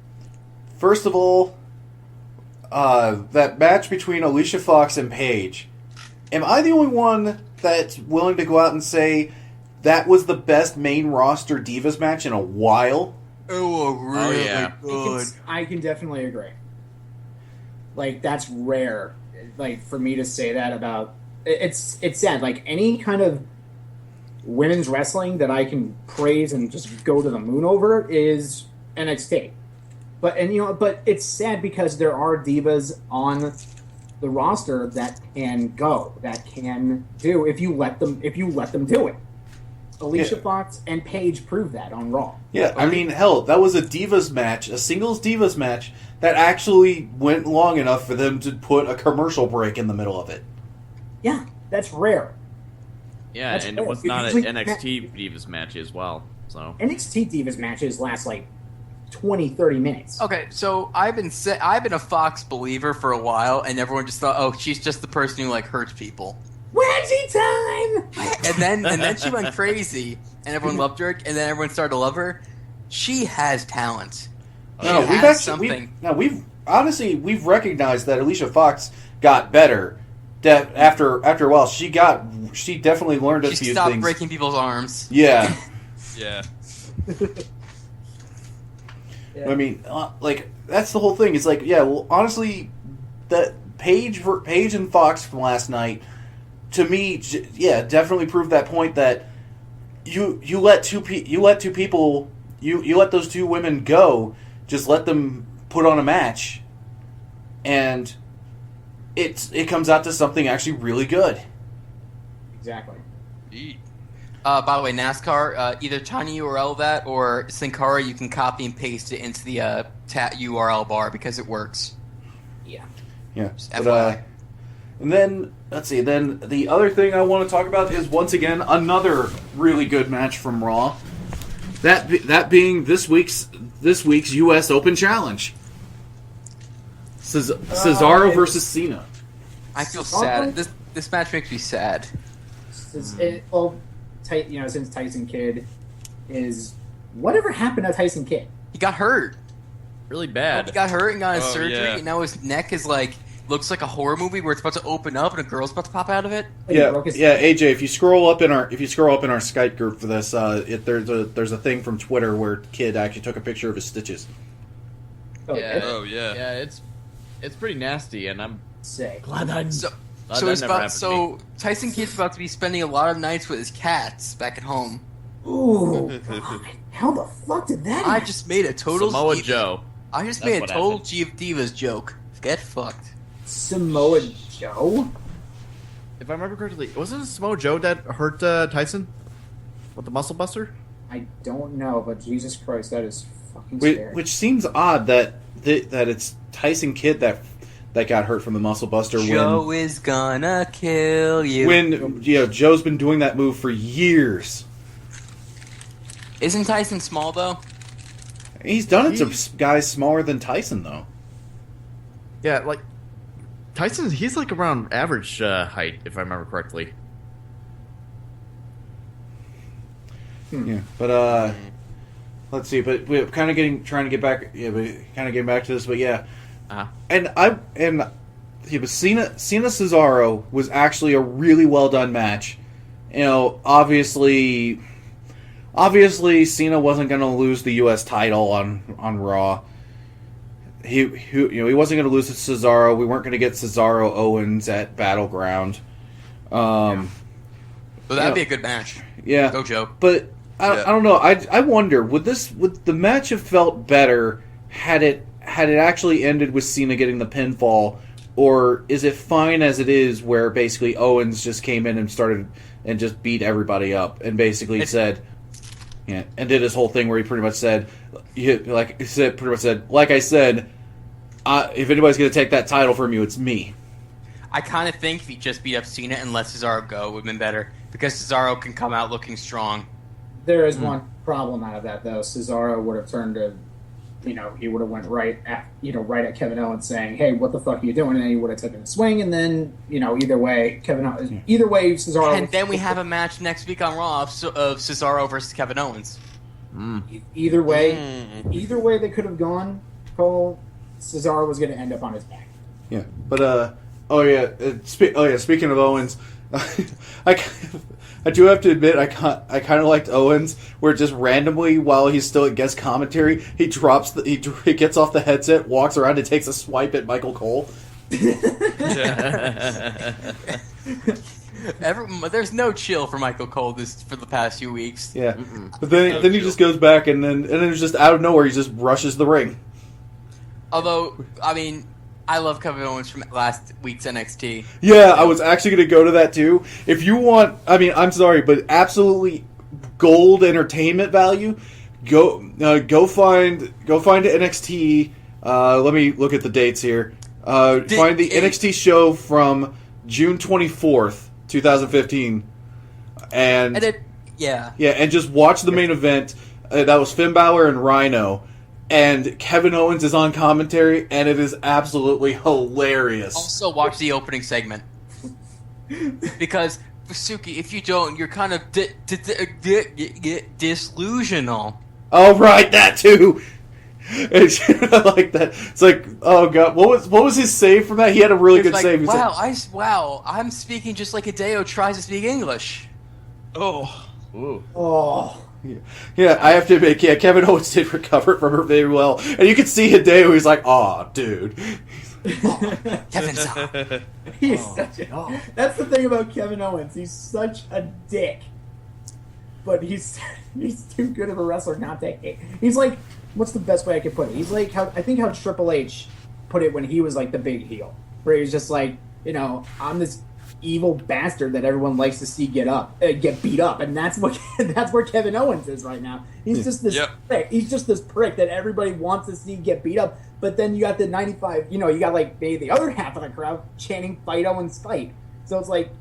First of all, that match between Alicia Fox and Paige. Am I the only one that's willing to go out and say that was the best main roster Divas match in a while? Oh, really yeah. good. I can definitely agree. Like, that's rare. Like, for me to say that about... It's sad. Like, any kind of women's wrestling that I can praise and just go to the moon over is NXT. But it's sad because there are divas on the roster that can go, that can do if you let them do it. Alicia Fox and Paige proved that on Raw. Yeah, I mean, hell, that was a Divas match, a singles Divas match, that actually went long enough for them to put a commercial break in the middle of it. Yeah, that's rare. Yeah, That's and it fair. was not an Usually- NXT Divas match as well. So NXT Divas matches last like 20, 30 minutes. Okay, so I've been a Fox believer for a while, and everyone just thought, oh, she's just the person who like hurts people. Wedgie time! And then she went crazy, and everyone loved her, and then everyone started to love her. She has talent. No, She we've has actually we've recognized that Alicia Fox got better. After a while, she definitely learned a She few stopped things. breaking people's arms. Yeah. Yeah. Yeah. I mean, that's the whole thing. It's like, yeah, well, honestly, that Paige and Fox from last night, to me, definitely proved that point that you let those two women go, just let them put on a match, and it comes out to something actually really good. Exactly. Eat. By the way, NASCAR, either tiny URL that or Sankara, you can copy and paste it into the URL bar because it works. Yeah. Yeah. Just But, FYI. and then, let's see, then the other thing I want to talk about is, once again, another really good match from Raw. That being this week's U.S. Open Challenge. Cesaro versus Cena. I feel sad. This match makes me sad. Since Tyson Kidd is... Whatever happened to Tyson Kidd? He got hurt. really bad. He got hurt and got his surgery, yeah. and now his neck is looks like a horror movie where it's about to open up and a girl's about to pop out of it. Like, he broke his- AJ, if you scroll up in our Skype group for this, there's a thing from Twitter where Kid actually took a picture of his stitches. Oh, Yeah. Oh, yeah. Yeah, it's pretty nasty, and I'm sick. glad that So that it's never happened to me. Tyson Kidd's about to be spending a lot of nights with his cats back at home. Ooh, God. How the fuck did that I happen? just made a total Samoa Joe. I just That's made a what total happened. G of Divas joke. Get fucked. Samoa Joe? If I remember correctly, wasn't it Samoa Joe that hurt Tyson with the muscle buster? I don't know, but Jesus Christ, that is fucking scary. Which seems odd that it's Tyson Kidd that got hurt from the muscle buster Joe is gonna kill you. when Joe's been doing that move for years. Isn't Tyson small though? He's done it to guys smaller than Tyson though. Yeah, like Tyson, he's like around average height, if I remember correctly. Yeah, but let's see. But we're kind of trying to get back. Yeah, but kind of getting back to this. But yeah, Cena Cesaro was actually a really well done match. Obviously Cena wasn't going to lose the U.S. title on Raw. He wasn't going to lose to Cesaro. We weren't going to get Cesaro Owens at Battleground. But that'd be a good match. Yeah, Go Joe. but I don't know. I wonder would the match have felt better had it actually ended with Cena getting the pinfall, or is it fine as it is where basically Owens just came in and started and just beat everybody up and basically said, yeah, and did his whole thing where he pretty much said, like I said, if anybody's going to take that title from you, it's me. I kind of think if he just beat up Cena and let Cesaro go, it would have been better. because Cesaro can come out looking strong. There is one problem out of that, though. Cesaro would have turned to, he would have went right at Kevin Owens saying, "Hey, what the fuck are you doing?" And then he would have taken a swing, and then, either way, Cesaro. And then we have a match next week on Raw of Cesaro versus Kevin Owens. Either way they could have gone. Cole, Cesaro was going to end up on his back. Yeah, but speaking of Owens, I do have to admit I kind of liked Owens, where just randomly while he's still at guest commentary, he gets off the headset, walks around, and takes a swipe at Michael Cole. There's no chill for Michael Cole for the past few weeks. Yeah, but then he just goes back, and then it's just out of nowhere he just rushes the ring. Although, I mean, I love Kevin Owens from last week's NXT. Yeah, I was actually going to go to that too. If you want, I mean, I'm sorry, but absolutely gold entertainment value. Go find NXT. Let me look at the dates here. Find the NXT show from June 24th, 2015, and just watch the main event. That was Finn Balor and Rhino. And Kevin Owens is on commentary, and it is absolutely hilarious. Also, watch the opening segment. Because, Suki, if you don't, you're kind of disillusional. Oh, right, that too! I like that. It's like, oh god, what was his save from that? He had a really good save. I'm speaking just like Hideo tries to speak English. Oh. Ooh. Oh. Yeah, I have to admit, Kevin Owens did recover from her very well. And you can see Hideo, he's like, aw, dude. Kevin's up. He's such a... That's the thing about Kevin Owens. He's such a dick. But he's too good of a wrestler not to hate. He's like, what's the best way I could put it? He's like, how Triple H put it when he was like the big heel. Where he was just like, I'm this evil bastard that everyone likes to see get beat up, and that's where Kevin Owens is right now. He's just this prick. He's just this prick that everybody wants to see get beat up. But then you got the 95, you got like maybe the other half of the crowd chanting "Fight Owens, fight!" So it's like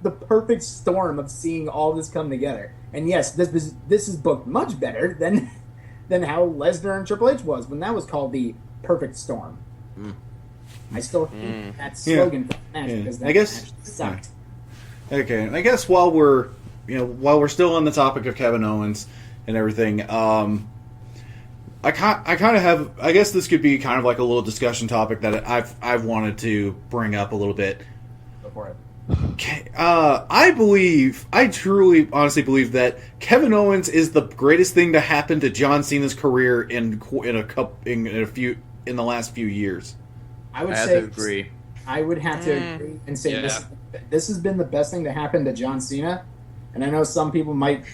the perfect storm of seeing all this come together. And yes, this is booked much better than how Lesnar and Triple H was when that was called the perfect storm. I still hate that slogan for the match because that match sucked. Okay, and I guess while we're still on the topic of Kevin Owens and everything, I kind of have. I guess this could be kind of like a little discussion topic that I've wanted to bring up a little bit. Go for it. Okay, I truly, honestly believe that Kevin Owens is the greatest thing to happen to John Cena's career in the last few years. I would have say to agree. I would have to agree and say this has been the best thing to happen to John Cena. And I know some people might,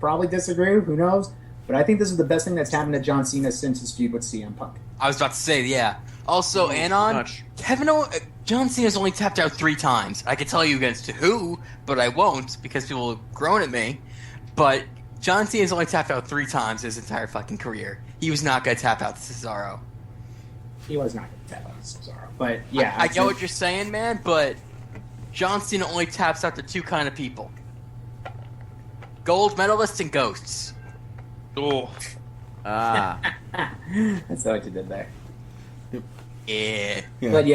probably disagree. Who knows? But I think this is the best thing that's happened to John Cena since his feud with CM Punk. I was about to say, yeah. Also, John Cena's only tapped out 3 times. I could tell you against who, but I won't because people have grown at me. But John Cena's only tapped out 3 times his entire fucking career. He was not going to tap out Cesaro. He was not going to tap out Cesaro. But, yeah. I get what you're saying, man, but John Cena only taps out the 2 kind of people. Gold medalists and ghosts. Oh. That's what you did there. Yeah. But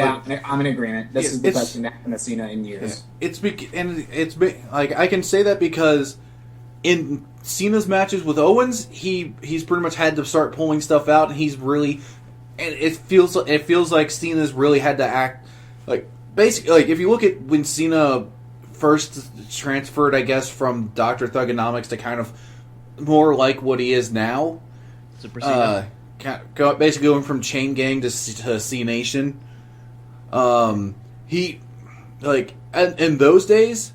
I'm in agreement. This is the best thing that happened to Cena in years. I can say that because in Cena's matches with Owens, he's pretty much had to start pulling stuff out, and he's really, and it feels like Cena's really had to act like basically like if you look at when Cena first transferred, I guess, from Dr. Thugonomics to kind of more like what he is now. Super Cena. Basically going from Chain Gang to C Nation. He, like, in those days,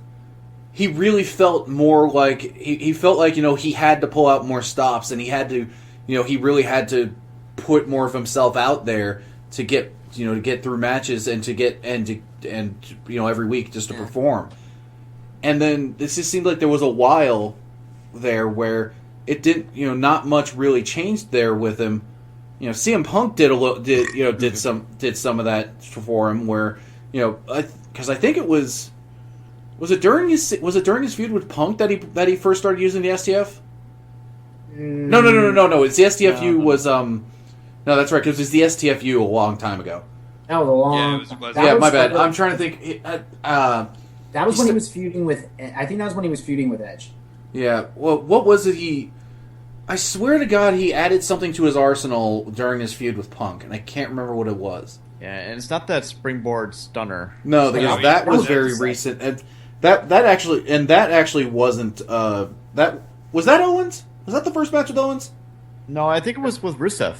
he really felt more like, he felt like, he had to pull out more stops, and he had to, he really had to put more of himself out there to get, to get through matches and to get, and every week just to perform. And then this just seemed like there was a while there where it didn't, not much really changed there with him. CM Punk did some of that for him, where because I think it was Was it during his feud with Punk that he first started using the STF? No. It's the STFU was No, that's right, because it's the STFU a long time ago. That was a long. Yeah, it was Lesnar. Yeah, my bad. I'm trying to think. That was when he was feuding with. I think that was when he was feuding with Edge. Yeah. Well, what was it? I swear to God, he added something to his arsenal during his feud with Punk, and I can't remember what it was. Yeah, and it's not that springboard stunner. No, because that was very recent, and that actually wasn't. That was that Owens. Was that the first match with Owens? No, I think it was with Rusev.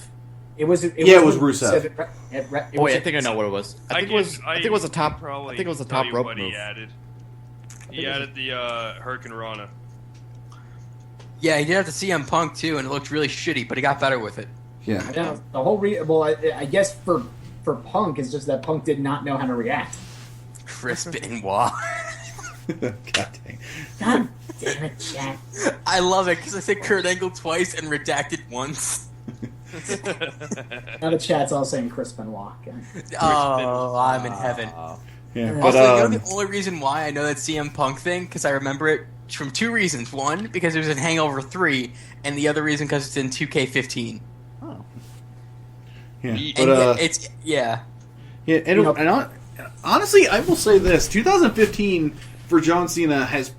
It was Rusev. I think I know what it was. I think it was a top. I think it was a top rope move. He added the Hurricane Rana. Yeah, he did have the CM Punk too, and it looked really shitty, but he got better with it. Yeah. Yeah, the whole I guess for Punk it's just that Punk did not know how to react. Chris Benoit. God dang. God damn it, Jack. I love it because I said Kurt Angle twice and redacted once. Now the chat's all saying Chris Benoit. Oh, I'm in heaven. Yeah, but Also, you know the only reason why I know that CM Punk thing? Because I remember it from two reasons. One, because it was in Hangover 3, and the other reason because it's in 2K15. Oh. Yeah, but it's Yeah, and honestly, I will say this: 2015 for John Cena has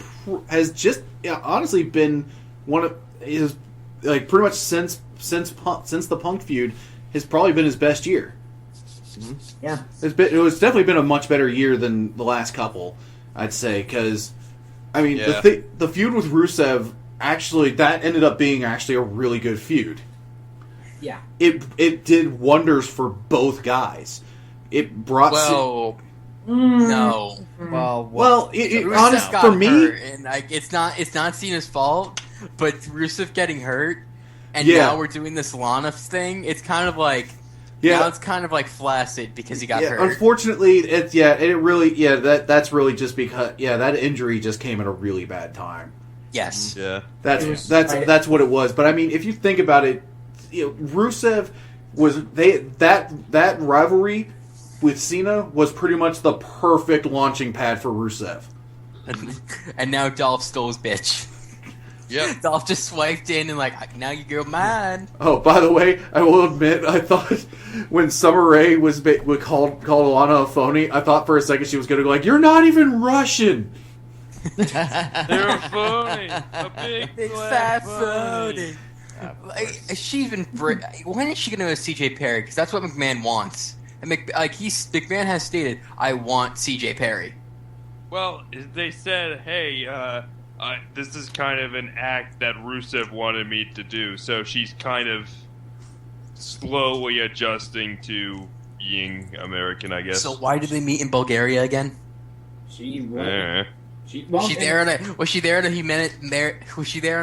just honestly been one of his pretty much since the Punk feud has probably been his best year. Mm-hmm. Yeah, it was definitely been a much better year than the last couple, I'd say, because I mean the feud with Rusev actually that ended up being actually a really good feud. Yeah, it did wonders for both guys. It brought no. Well, honest for me, hurt, and it's not Cena's fault, but Rusev getting hurt, and now we're doing this Lana thing. It's kind of like now it's kind of like flaccid because he got hurt. Unfortunately, that's really just because that injury just came at a really bad time. Yes, that's what it was. But I mean, if you think about it, Rusev was that rivalry with Cena was pretty much the perfect launching pad for Rusev. And now Dolph stole his bitch. Yep. Dolph just swiped in and now you're mine. Oh, by the way, I will admit, I thought when Summer Rae was called Lana a phony, I thought for a second she was going to go you're not even Russian. They're a phony. A big fat phony. She's been. When is she going to go to CJ Perry? Because that's what McMahon wants. And McMahon has stated, "I want CJ Perry." Well, they said, "Hey, this is kind of an act that Rusev wanted me to do," so she's kind of slowly adjusting to being American, I guess. So why did they meet in Bulgaria again? Was she there on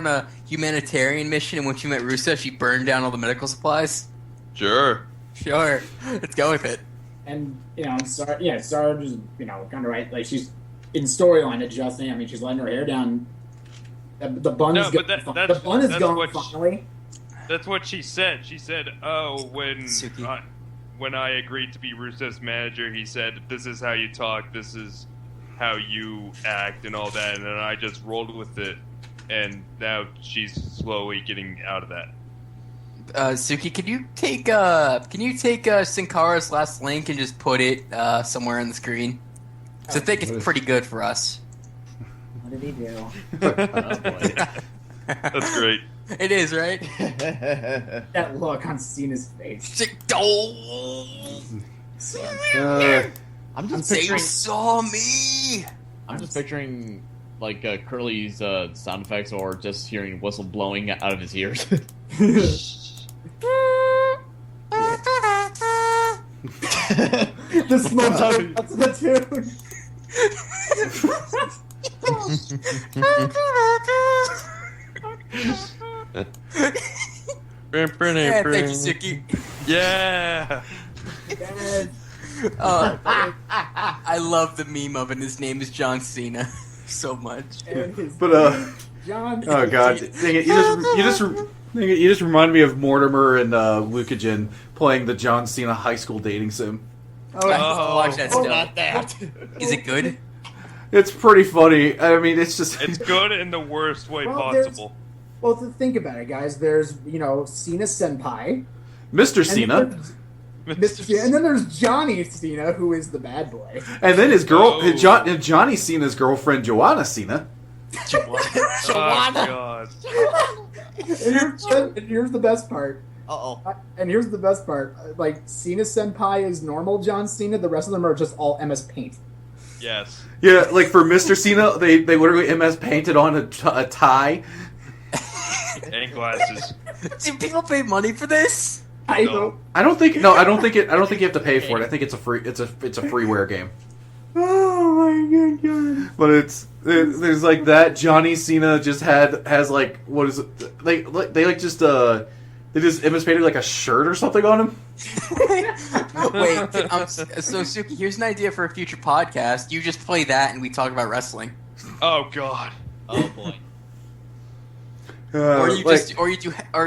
a humanitarian mission, and when she met Rusev, she burned down all the medical supplies? Sure. Let's go with it. And Sarge is kind of right. She's in storyline adjusting. I mean, she's letting her hair down. The bun is going. The bun is going finally. That's what she said. She said, "Oh, when I agreed to be Rusev's manager, he said, this is how you talk. This is how you act and all that," and then I just rolled with it, and now she's slowly getting out of that. Suki, can you take Sin Cara's last link and just put it somewhere on the screen? So I think it's pretty good for us. What did he do? Oh, boy. That's great. It is, right? That look on Cena's face. I'm just picturing. Saw me. I'm just picturing Curly's sound effects, or just hearing whistle blowing out of his ears. The smoke tune. That's the tune. Yeah, thank you, Suki. Yeah. I love the meme of it. His name is John Cena so much. But John. oh god, dang it! You just remind me of Mortimer and Lucagen playing the John Cena high school dating sim. Oh, watch that still. Not that. Is it good? It's pretty funny. I mean, it's just It's good in the worst way Well, possible. Well, to think about it, guys. There's Cena Senpai, Mr. and Cena, then there's Mr. Cena, and then there's Johnny Cena, who is the bad boy. and then his girl, Oh. Johnny Cena's girlfriend, Joanna Cena. Oh, God. And here's the best part. Uh-oh. And here's the best part. Like, Cena Senpai is normal John Cena. The rest of them are just all MS Paint. Yes. Yeah, like for Mr. Cena, they literally MS painted on a tie. And glasses. Do people pay money for this? I No. know. I don't think you have to pay for it. I think it's a freeware game. Oh my god. But there's like that. Johnny Cena just has like, what is it? They just MS painted like a shirt or something on him. Wait, so Suki, here's an idea for a future podcast. You just play that and we talk about wrestling. Oh, God. Oh boy. Or you like- just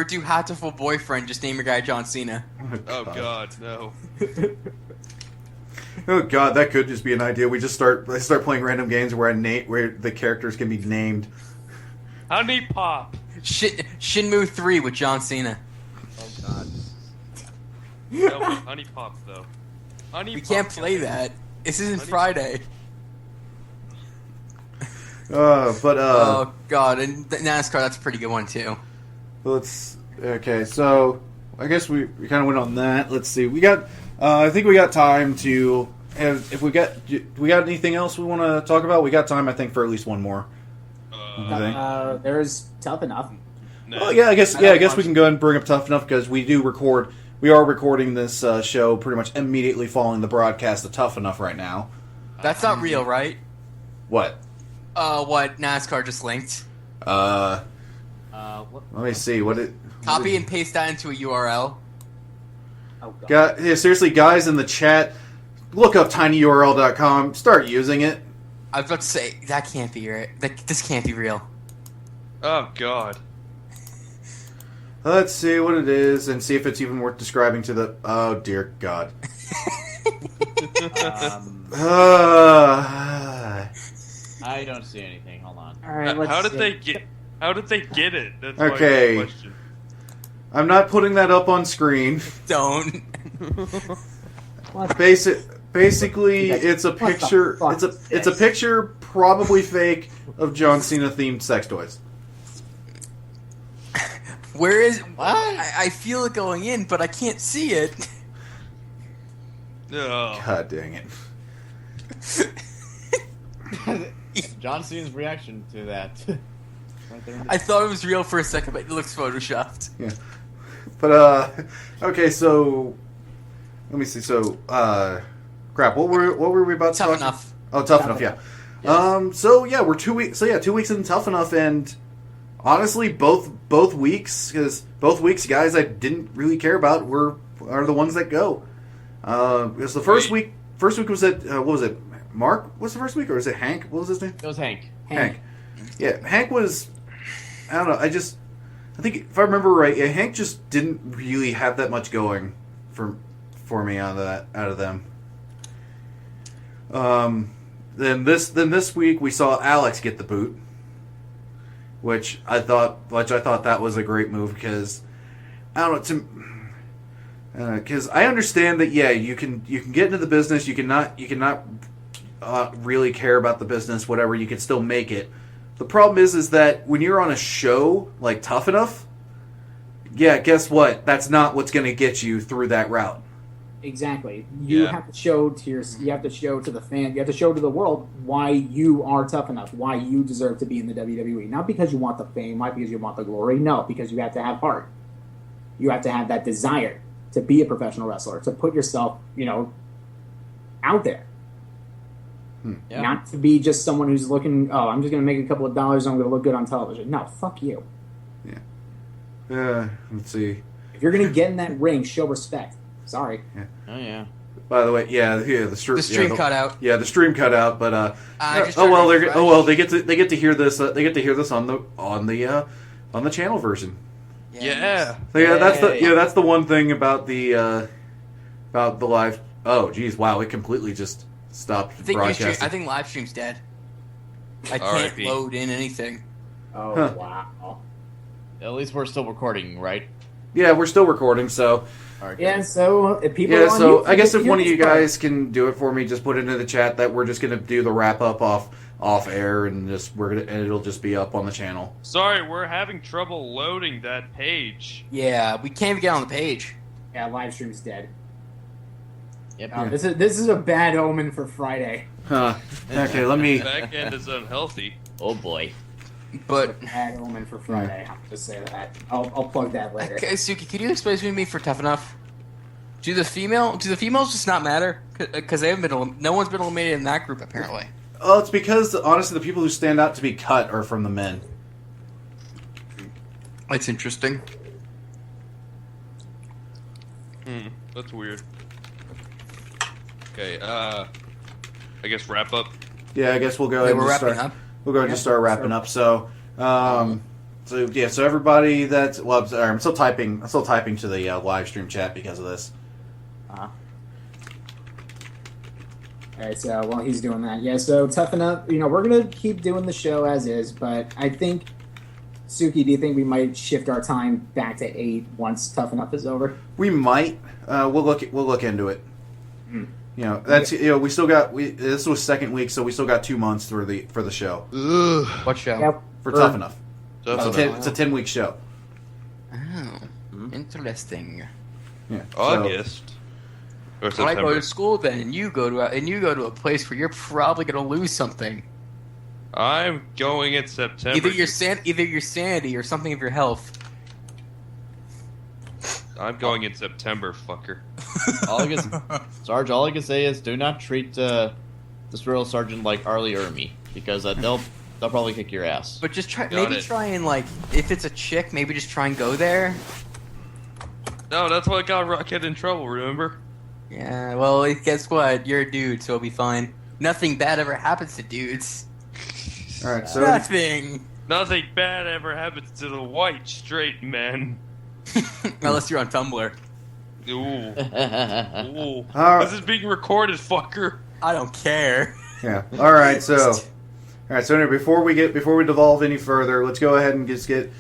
do Hatful Boyfriend, just name your guy John Cena. Oh, God, no. Oh god, that could just be an idea. We just start playing random games where the characters can be named. Honey Pop. Shinmu 3 with John Cena. Oh god. No, Honey Pop, though. Honey We Pop can't play that. This isn't Friday. But Oh god, and NASCAR, that's a pretty good one too. okay. So I guess we kind of went on that. Let's see. We got. I think we got time to. If we got anything else we want to talk about, we got time. I think for at least one more. There's Tough Enough. No. Oh yeah, I guess we can go ahead and bring up Tough Enough because we are recording this show pretty much immediately following the broadcast of Tough Enough right now. That's not real, right? What? What NASCAR just linked. What? Let me see. Copy and paste that into a URL. Oh god. Seriously, guys in the chat, look up tinyurl.com. Start using it. I was about to say that can't be right. This can't be real. Oh, God. Let's see what it is and see if it's even worth describing to the. Oh dear God. I don't see anything. Hold on. All right. Let's How did see. they get it? That's Okay. my question. I'm not putting that up on screen. Don't. Basically, it's a What the picture. fuck It's a picture, probably fake, of John Cena themed sex toys. Where is? What? I feel it going in, but I can't see it. Oh. God dang it! John Cena's reaction to that. Right there. I thought it was real for a second, but it looks photoshopped. Yeah, but okay. So let me see. So crap. What were we about to Tough talk? Enough. Oh, Tough Enough. Yeah. Yes. So yeah, we're 2 weeks. So yeah, 2 weeks in Tough Enough, and honestly, both weeks, because both weeks, guys, I didn't really care about are the ones that go. Because the first week was at what was it? Mark was the first week, or was it Hank? What was his name? It was Hank. Hank. Yeah, Hank was. I don't know. I think if I remember right, yeah, Hank just didn't really have that much going for me out of them. Then this week we saw Alex get the boot, which I thought that was a great move because I don't know because I understand that you can get into the business, you cannot really care about the business, whatever, you can still make it. The problem is that when you're on a show like Tough Enough, guess what? That's not what's going to get you through that route. Exactly. You have to show to the fan, you have to show to the world why you are tough enough, why you deserve to be in the WWE. Not because you want the fame, not because you want the glory. No, because you have to have heart. You have to have that desire to be a professional wrestler, to put yourself, out there. Yeah. Not to be just someone who's looking, I'm just going to make a couple of dollars and I'm going to look good on television. No, fuck you. Yeah. Let's see. If you're going to get in that ring, show respect. Sorry. Oh yeah. By the way, the The stream cut out. Yeah, the stream cut out, but I just tried to refresh. they get to hear this. They get to hear this on the channel version. Yeah. So that's the one thing about the live. Oh, geez, wow! It completely just stopped I think broadcasting. live stream's dead. I can't R.I.P. load in anything. Oh, Huh. wow. At least we're still recording, right? Yeah, we're still recording, so Alright, Yeah, good. so if people yeah. are on So YouTube, I guess they if can one of hear you this part. guys can do it for me, just put it into the chat that we're just gonna do the wrap up off air, and it'll just be up on the channel. Sorry, we're having trouble loading that page. Yeah, we can't even get on the page. Yeah, live stream's dead. Yep. This is a bad omen for Friday. Huh. Okay, let me. Back end is unhealthy. Oh boy. But Bad omen for Friday. I'll just say that. I'll plug that later. okay, Suki, could you explain to me for Tough Enough? Do the females just not matter? Because they haven't been. No one's been eliminated in that group apparently. Oh, it's because honestly, the people who stand out to be cut are from the men. That's interesting. That's weird. Okay, I guess wrap up. Yeah, I guess we'll go Yeah, ahead and we're just wrapping start. up. We'll go ahead and just start wrapping up. So, so everybody that's I'm still typing to the live stream chat because of this. Alright, so while he's doing that, yeah, so Tough Enough, we're gonna keep doing the show as is, but I think, Suki, do you think we might shift our time back to 8 once Tough Enough is over? We might. We'll look into it. That's we still got this was second week, so we still got 2 months for the show What show? Yep. for Tough Enough. That's It's a 10-week show. Oh, interesting. Yeah. August. Or When I go September. to school, then and you go to a place where you're probably going to lose something. I'm going in September. Either your sanity or something of your health. I'm going in September, fucker. Sarge, all I can say is do not treat this drill sergeant like Arlie Ermy, because they'll probably kick your ass. But just try, Got maybe it. try and if it's a chick, maybe just try and go there. No, that's what got Rocket in trouble, remember? Yeah, well, guess what? You're a dude, so it'll be fine. Nothing bad ever happens to dudes. All right. So Nothing. Nothing bad ever happens to the white, straight men. Unless you're on Tumblr. Ooh. Ooh. All right. This is being recorded, fucker. I don't care. Yeah. All right. So anyway, before we devolve any further, let's go ahead and just get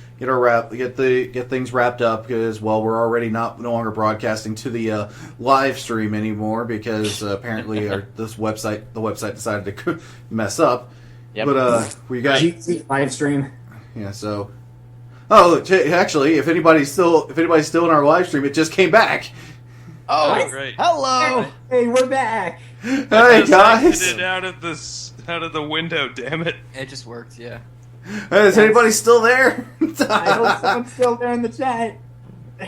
things wrapped up because we're already no longer broadcasting to the live stream anymore because apparently the website decided to mess up. Yep. But we got GT live stream. yeah. So actually, if anybody's still in our live stream, it just came back. Oh, great. Hello. Hey, we're back. Hey Just guys, exited out of the window, damn it. It just worked, yeah. is anybody still there? I hope someone's still there in the chat.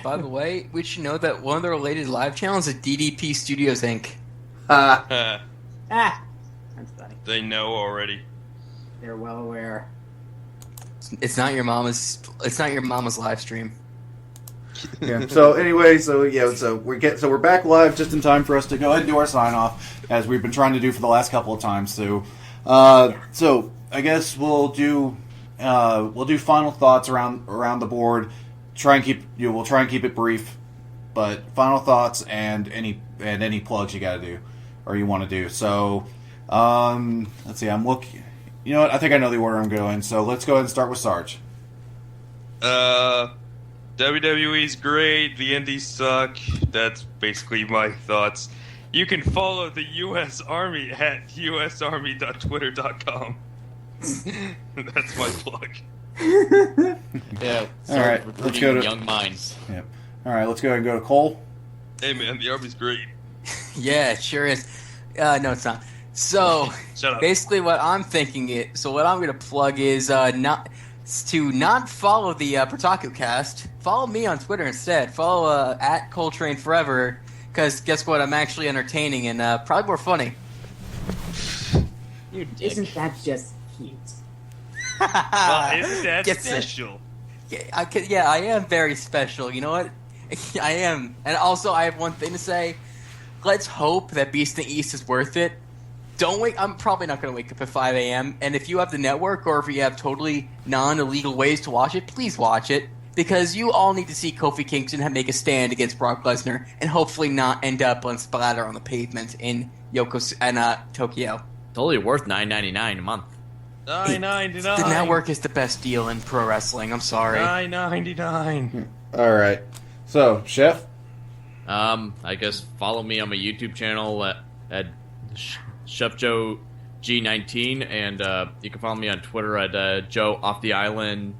By the way, we should know that one of the related live channels is DDP Studios Inc. Ah, that's funny. They know already. They're well aware. It's not your mama's live stream. Yeah. So anyway, so we're back live just in time for us to go ahead and do our sign off, as we've been trying to do for the last couple of times. So, so I guess we'll do final thoughts around the board. We'll try and keep it brief, but final thoughts and any plugs you got to do or you want to do. So, let's see. I'm looking. You know what? I think I know the order I'm going. So let's go ahead and start with Sarge. WWE's great. The indies suck. That's basically my thoughts. You can follow the U.S. Army at usarmy.twitter.com. That's my plug. Yeah. All right, let's go to Young Minds. Yeah. All right, let's go ahead and go to Cole. Hey man, the Army's great. Yeah, it sure is. No, it's not. So, Shut up. basically what I'm thinking what I'm going to plug is not follow the Otaku cast. Follow me on Twitter instead. Follow at Coltrane Forever, because guess what? I'm actually entertaining and probably more funny. You dick. Isn't that just cute? Isn't that Gets it. special? Yeah, I am very special. You know what? I am. And also, I have one thing to say. Let's hope that Beast in the East is worth it. Don't wake. I'm probably not going to wake up at 5 a.m. And if you have the network or if you have totally non-illegal ways to watch it, please watch it. Because you all need to see Kofi Kingston make a stand against Brock Lesnar and hopefully not end up on splatter on the pavement in Tokyo. Totally worth $9.99 a month. $9.99. The network is the best deal in pro wrestling. I'm sorry. $9.99. All right. So, Chef? I guess follow me on my YouTube channel at Chef Joe G19, and you can follow me on Twitter at Joe Off the Island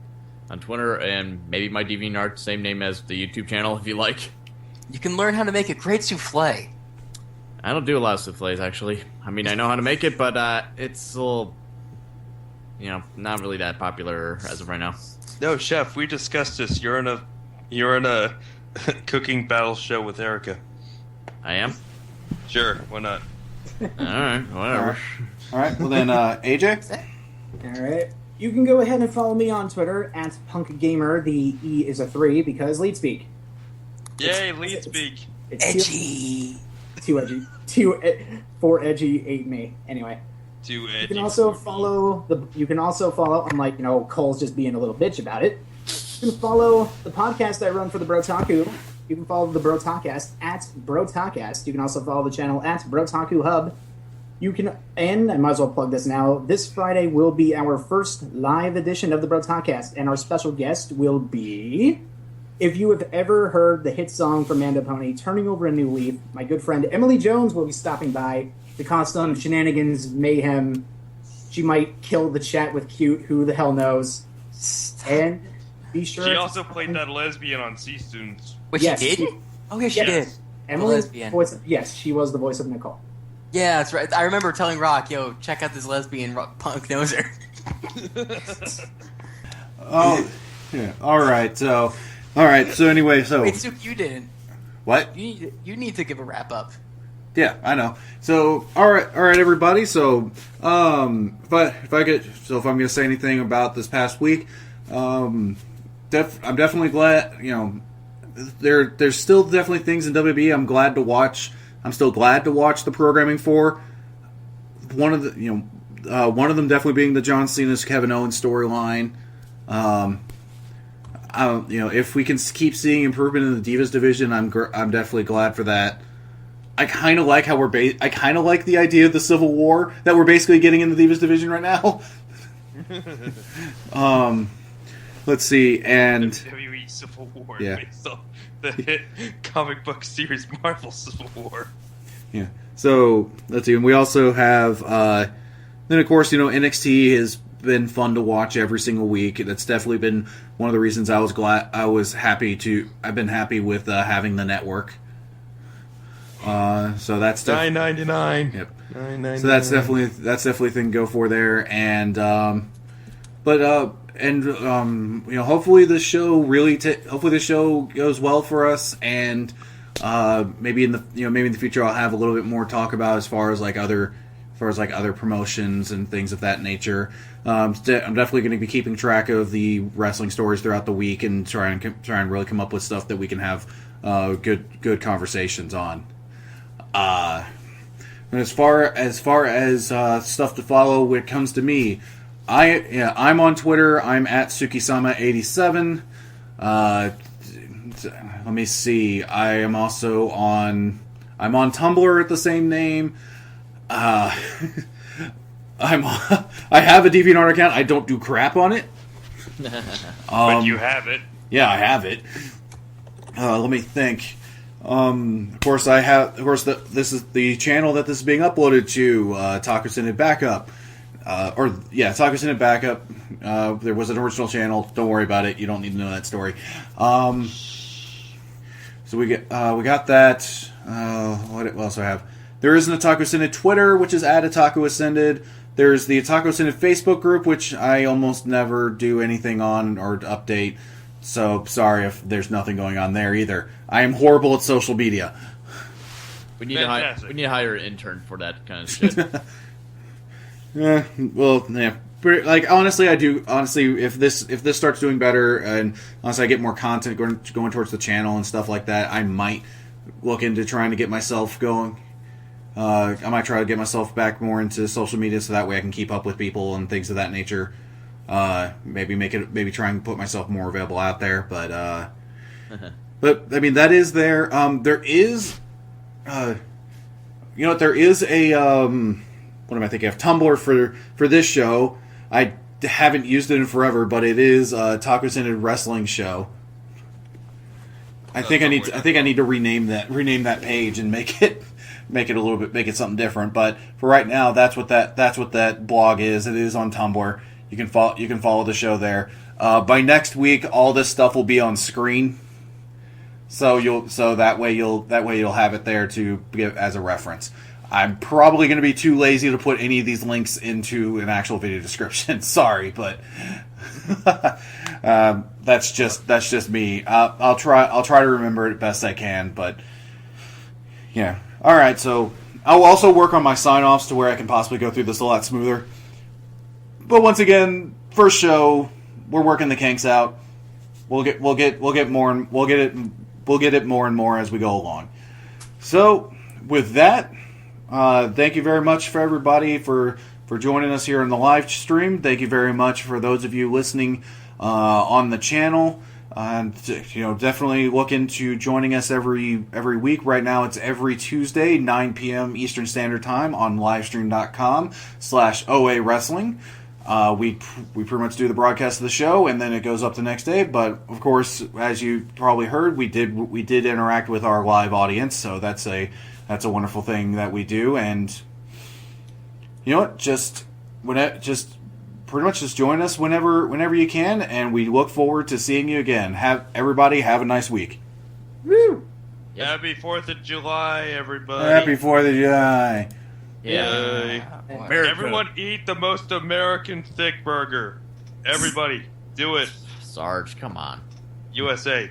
on Twitter, and maybe my DeviantArt, same name as the YouTube channel if you like. You can learn how to make a great souffle. I don't do a lot of souffles, actually. I mean, I know how to make it, but it's a little, not really that popular as of right now. No, Chef, we discussed this. You're in a cooking battle show with Erica. I am? Sure, why not? Alright, whatever. All right. Well, then, AJ? All right. You can go ahead and follow me on Twitter at punkgamer. The E is a 3 because lead speak. Yay, lead speak. It's Edgy. too edgy. 4 edgy, 8 me. Anyway. Too edgy. You can also follow unlike, Cole's just being a little bitch about it. You can follow the podcast I run for the Brotaku. You can follow the Brotalkast at Brotalkast. You can also follow the channel at Brotaku Hub. And I might as well plug this now, this Friday will be our first live edition of the Brotalkast, and our special guest will be, if you have ever heard the hit song from Mando Pony, Turning Over a New Leaf, my good friend Emily Jones will be stopping by to cause some shenanigans, mayhem. She might kill the chat with cute, who the hell knows. And be sure She also played that lesbian on C-Students. Wait, Yes, she did? Oh, yeah, she Yes. did. Emily, lesbian. yes, she was the voice of Nicole. Yeah, that's right. I remember telling Rock, yo, check out this lesbian punk knows her. Oh, yeah. All right. So anyway, Wait, Suk, you didn't. What? You need to give a wrap up. Yeah, I know. So, all right, everybody. So, if I'm gonna say anything about this past week, I'm definitely glad. There's still definitely things in WWE I'm glad to watch. I'm still glad to watch the programming for. One of them definitely being the John Cena's Kevin Owens storyline. If we can keep seeing improvement in the Divas division, I'm definitely glad for that. I kind of like how I kind of like the idea of the Civil War that we're basically getting in the Divas division right now. Let's see, and WWE Civil War based off the hit comic book series Marvel Civil War. Yeah. So let's see, and we also have then of course NXT has been fun to watch every single week. That's definitely been one of the reasons I've been happy with having the network. So that's $9.99. Yep. $9.99. So that's definitely a thing to go for there, and hopefully this show goes well for us, and maybe in the future I'll have a little bit more talk about as far as other promotions and things of that nature. I'm definitely going to be keeping track of the wrestling stories throughout the week and try and really come up with stuff that we can have good conversations on. And as far as stuff to follow when it comes to me, I'm on Twitter. I'm at Tsukisama87. Let me see. I'm on Tumblr at the same name. I have a DeviantArt account. I don't do crap on it. But you have it. Yeah, I have it. Let me think. This is the channel that this is being uploaded to. Taco Senate Backup. Taco Senate Backup. There was an original channel. Don't worry about it. You don't need to know that story. So we got that. What else do I have? There is an Otaku Ascended Twitter, which is at Otaku Ascended. There's the Otaku Ascended Facebook group, which I almost never do anything on or update. So sorry if there's nothing going on there either. I am horrible at social media. We need to hire an intern for that kind of shit. Honestly, I do. Honestly, if this starts doing better, and honestly I get more content going towards the channel and stuff like that, I might look into trying to get myself going. I might try to get myself back more into social media so that way I can keep up with people and things of that nature. Maybe try and put myself more available out there, but I mean that is there. There is, there is a what am I thinking of? Tumblr for this show. I haven't used it in forever, but it is Taco Centered Wrestling Show. I think I need to rename that page and make it something different. But for right now, that's what that blog is. It is on Tumblr. You can follow the show there. By next week, all this stuff will be on screen. So that way you'll have it there to give as a reference. I'm probably going to be too lazy to put any of these links into an actual video description. Sorry, but that's just me. I'll try to remember it best I can. But yeah, all right. So I'll also work on my sign-offs to where I can possibly go through this a lot smoother. But once again, first show, we're working the kinks out. We'll get it more and more as we go along. So with that. Thank you very much for everybody for joining us here in the live stream. Thank you very much for those of you listening on the channel. And definitely look into joining us every week. Right now, it's every Tuesday, 9 p.m. Eastern Standard Time on livestream.com/OA Wrestling. We pretty much do the broadcast of the show, and then it goes up the next day. But of course, as you probably heard, we did interact with our live audience, so that's a wonderful thing that we do. And you know what? Just pretty much just join us whenever you can, and we look forward to seeing you again. Have a nice week. Woo! Yep. Happy 4th of July, everybody. Happy 4th of July. Yay. Everyone eat the most American thick burger. Everybody, do it. Sarge, come on. USA.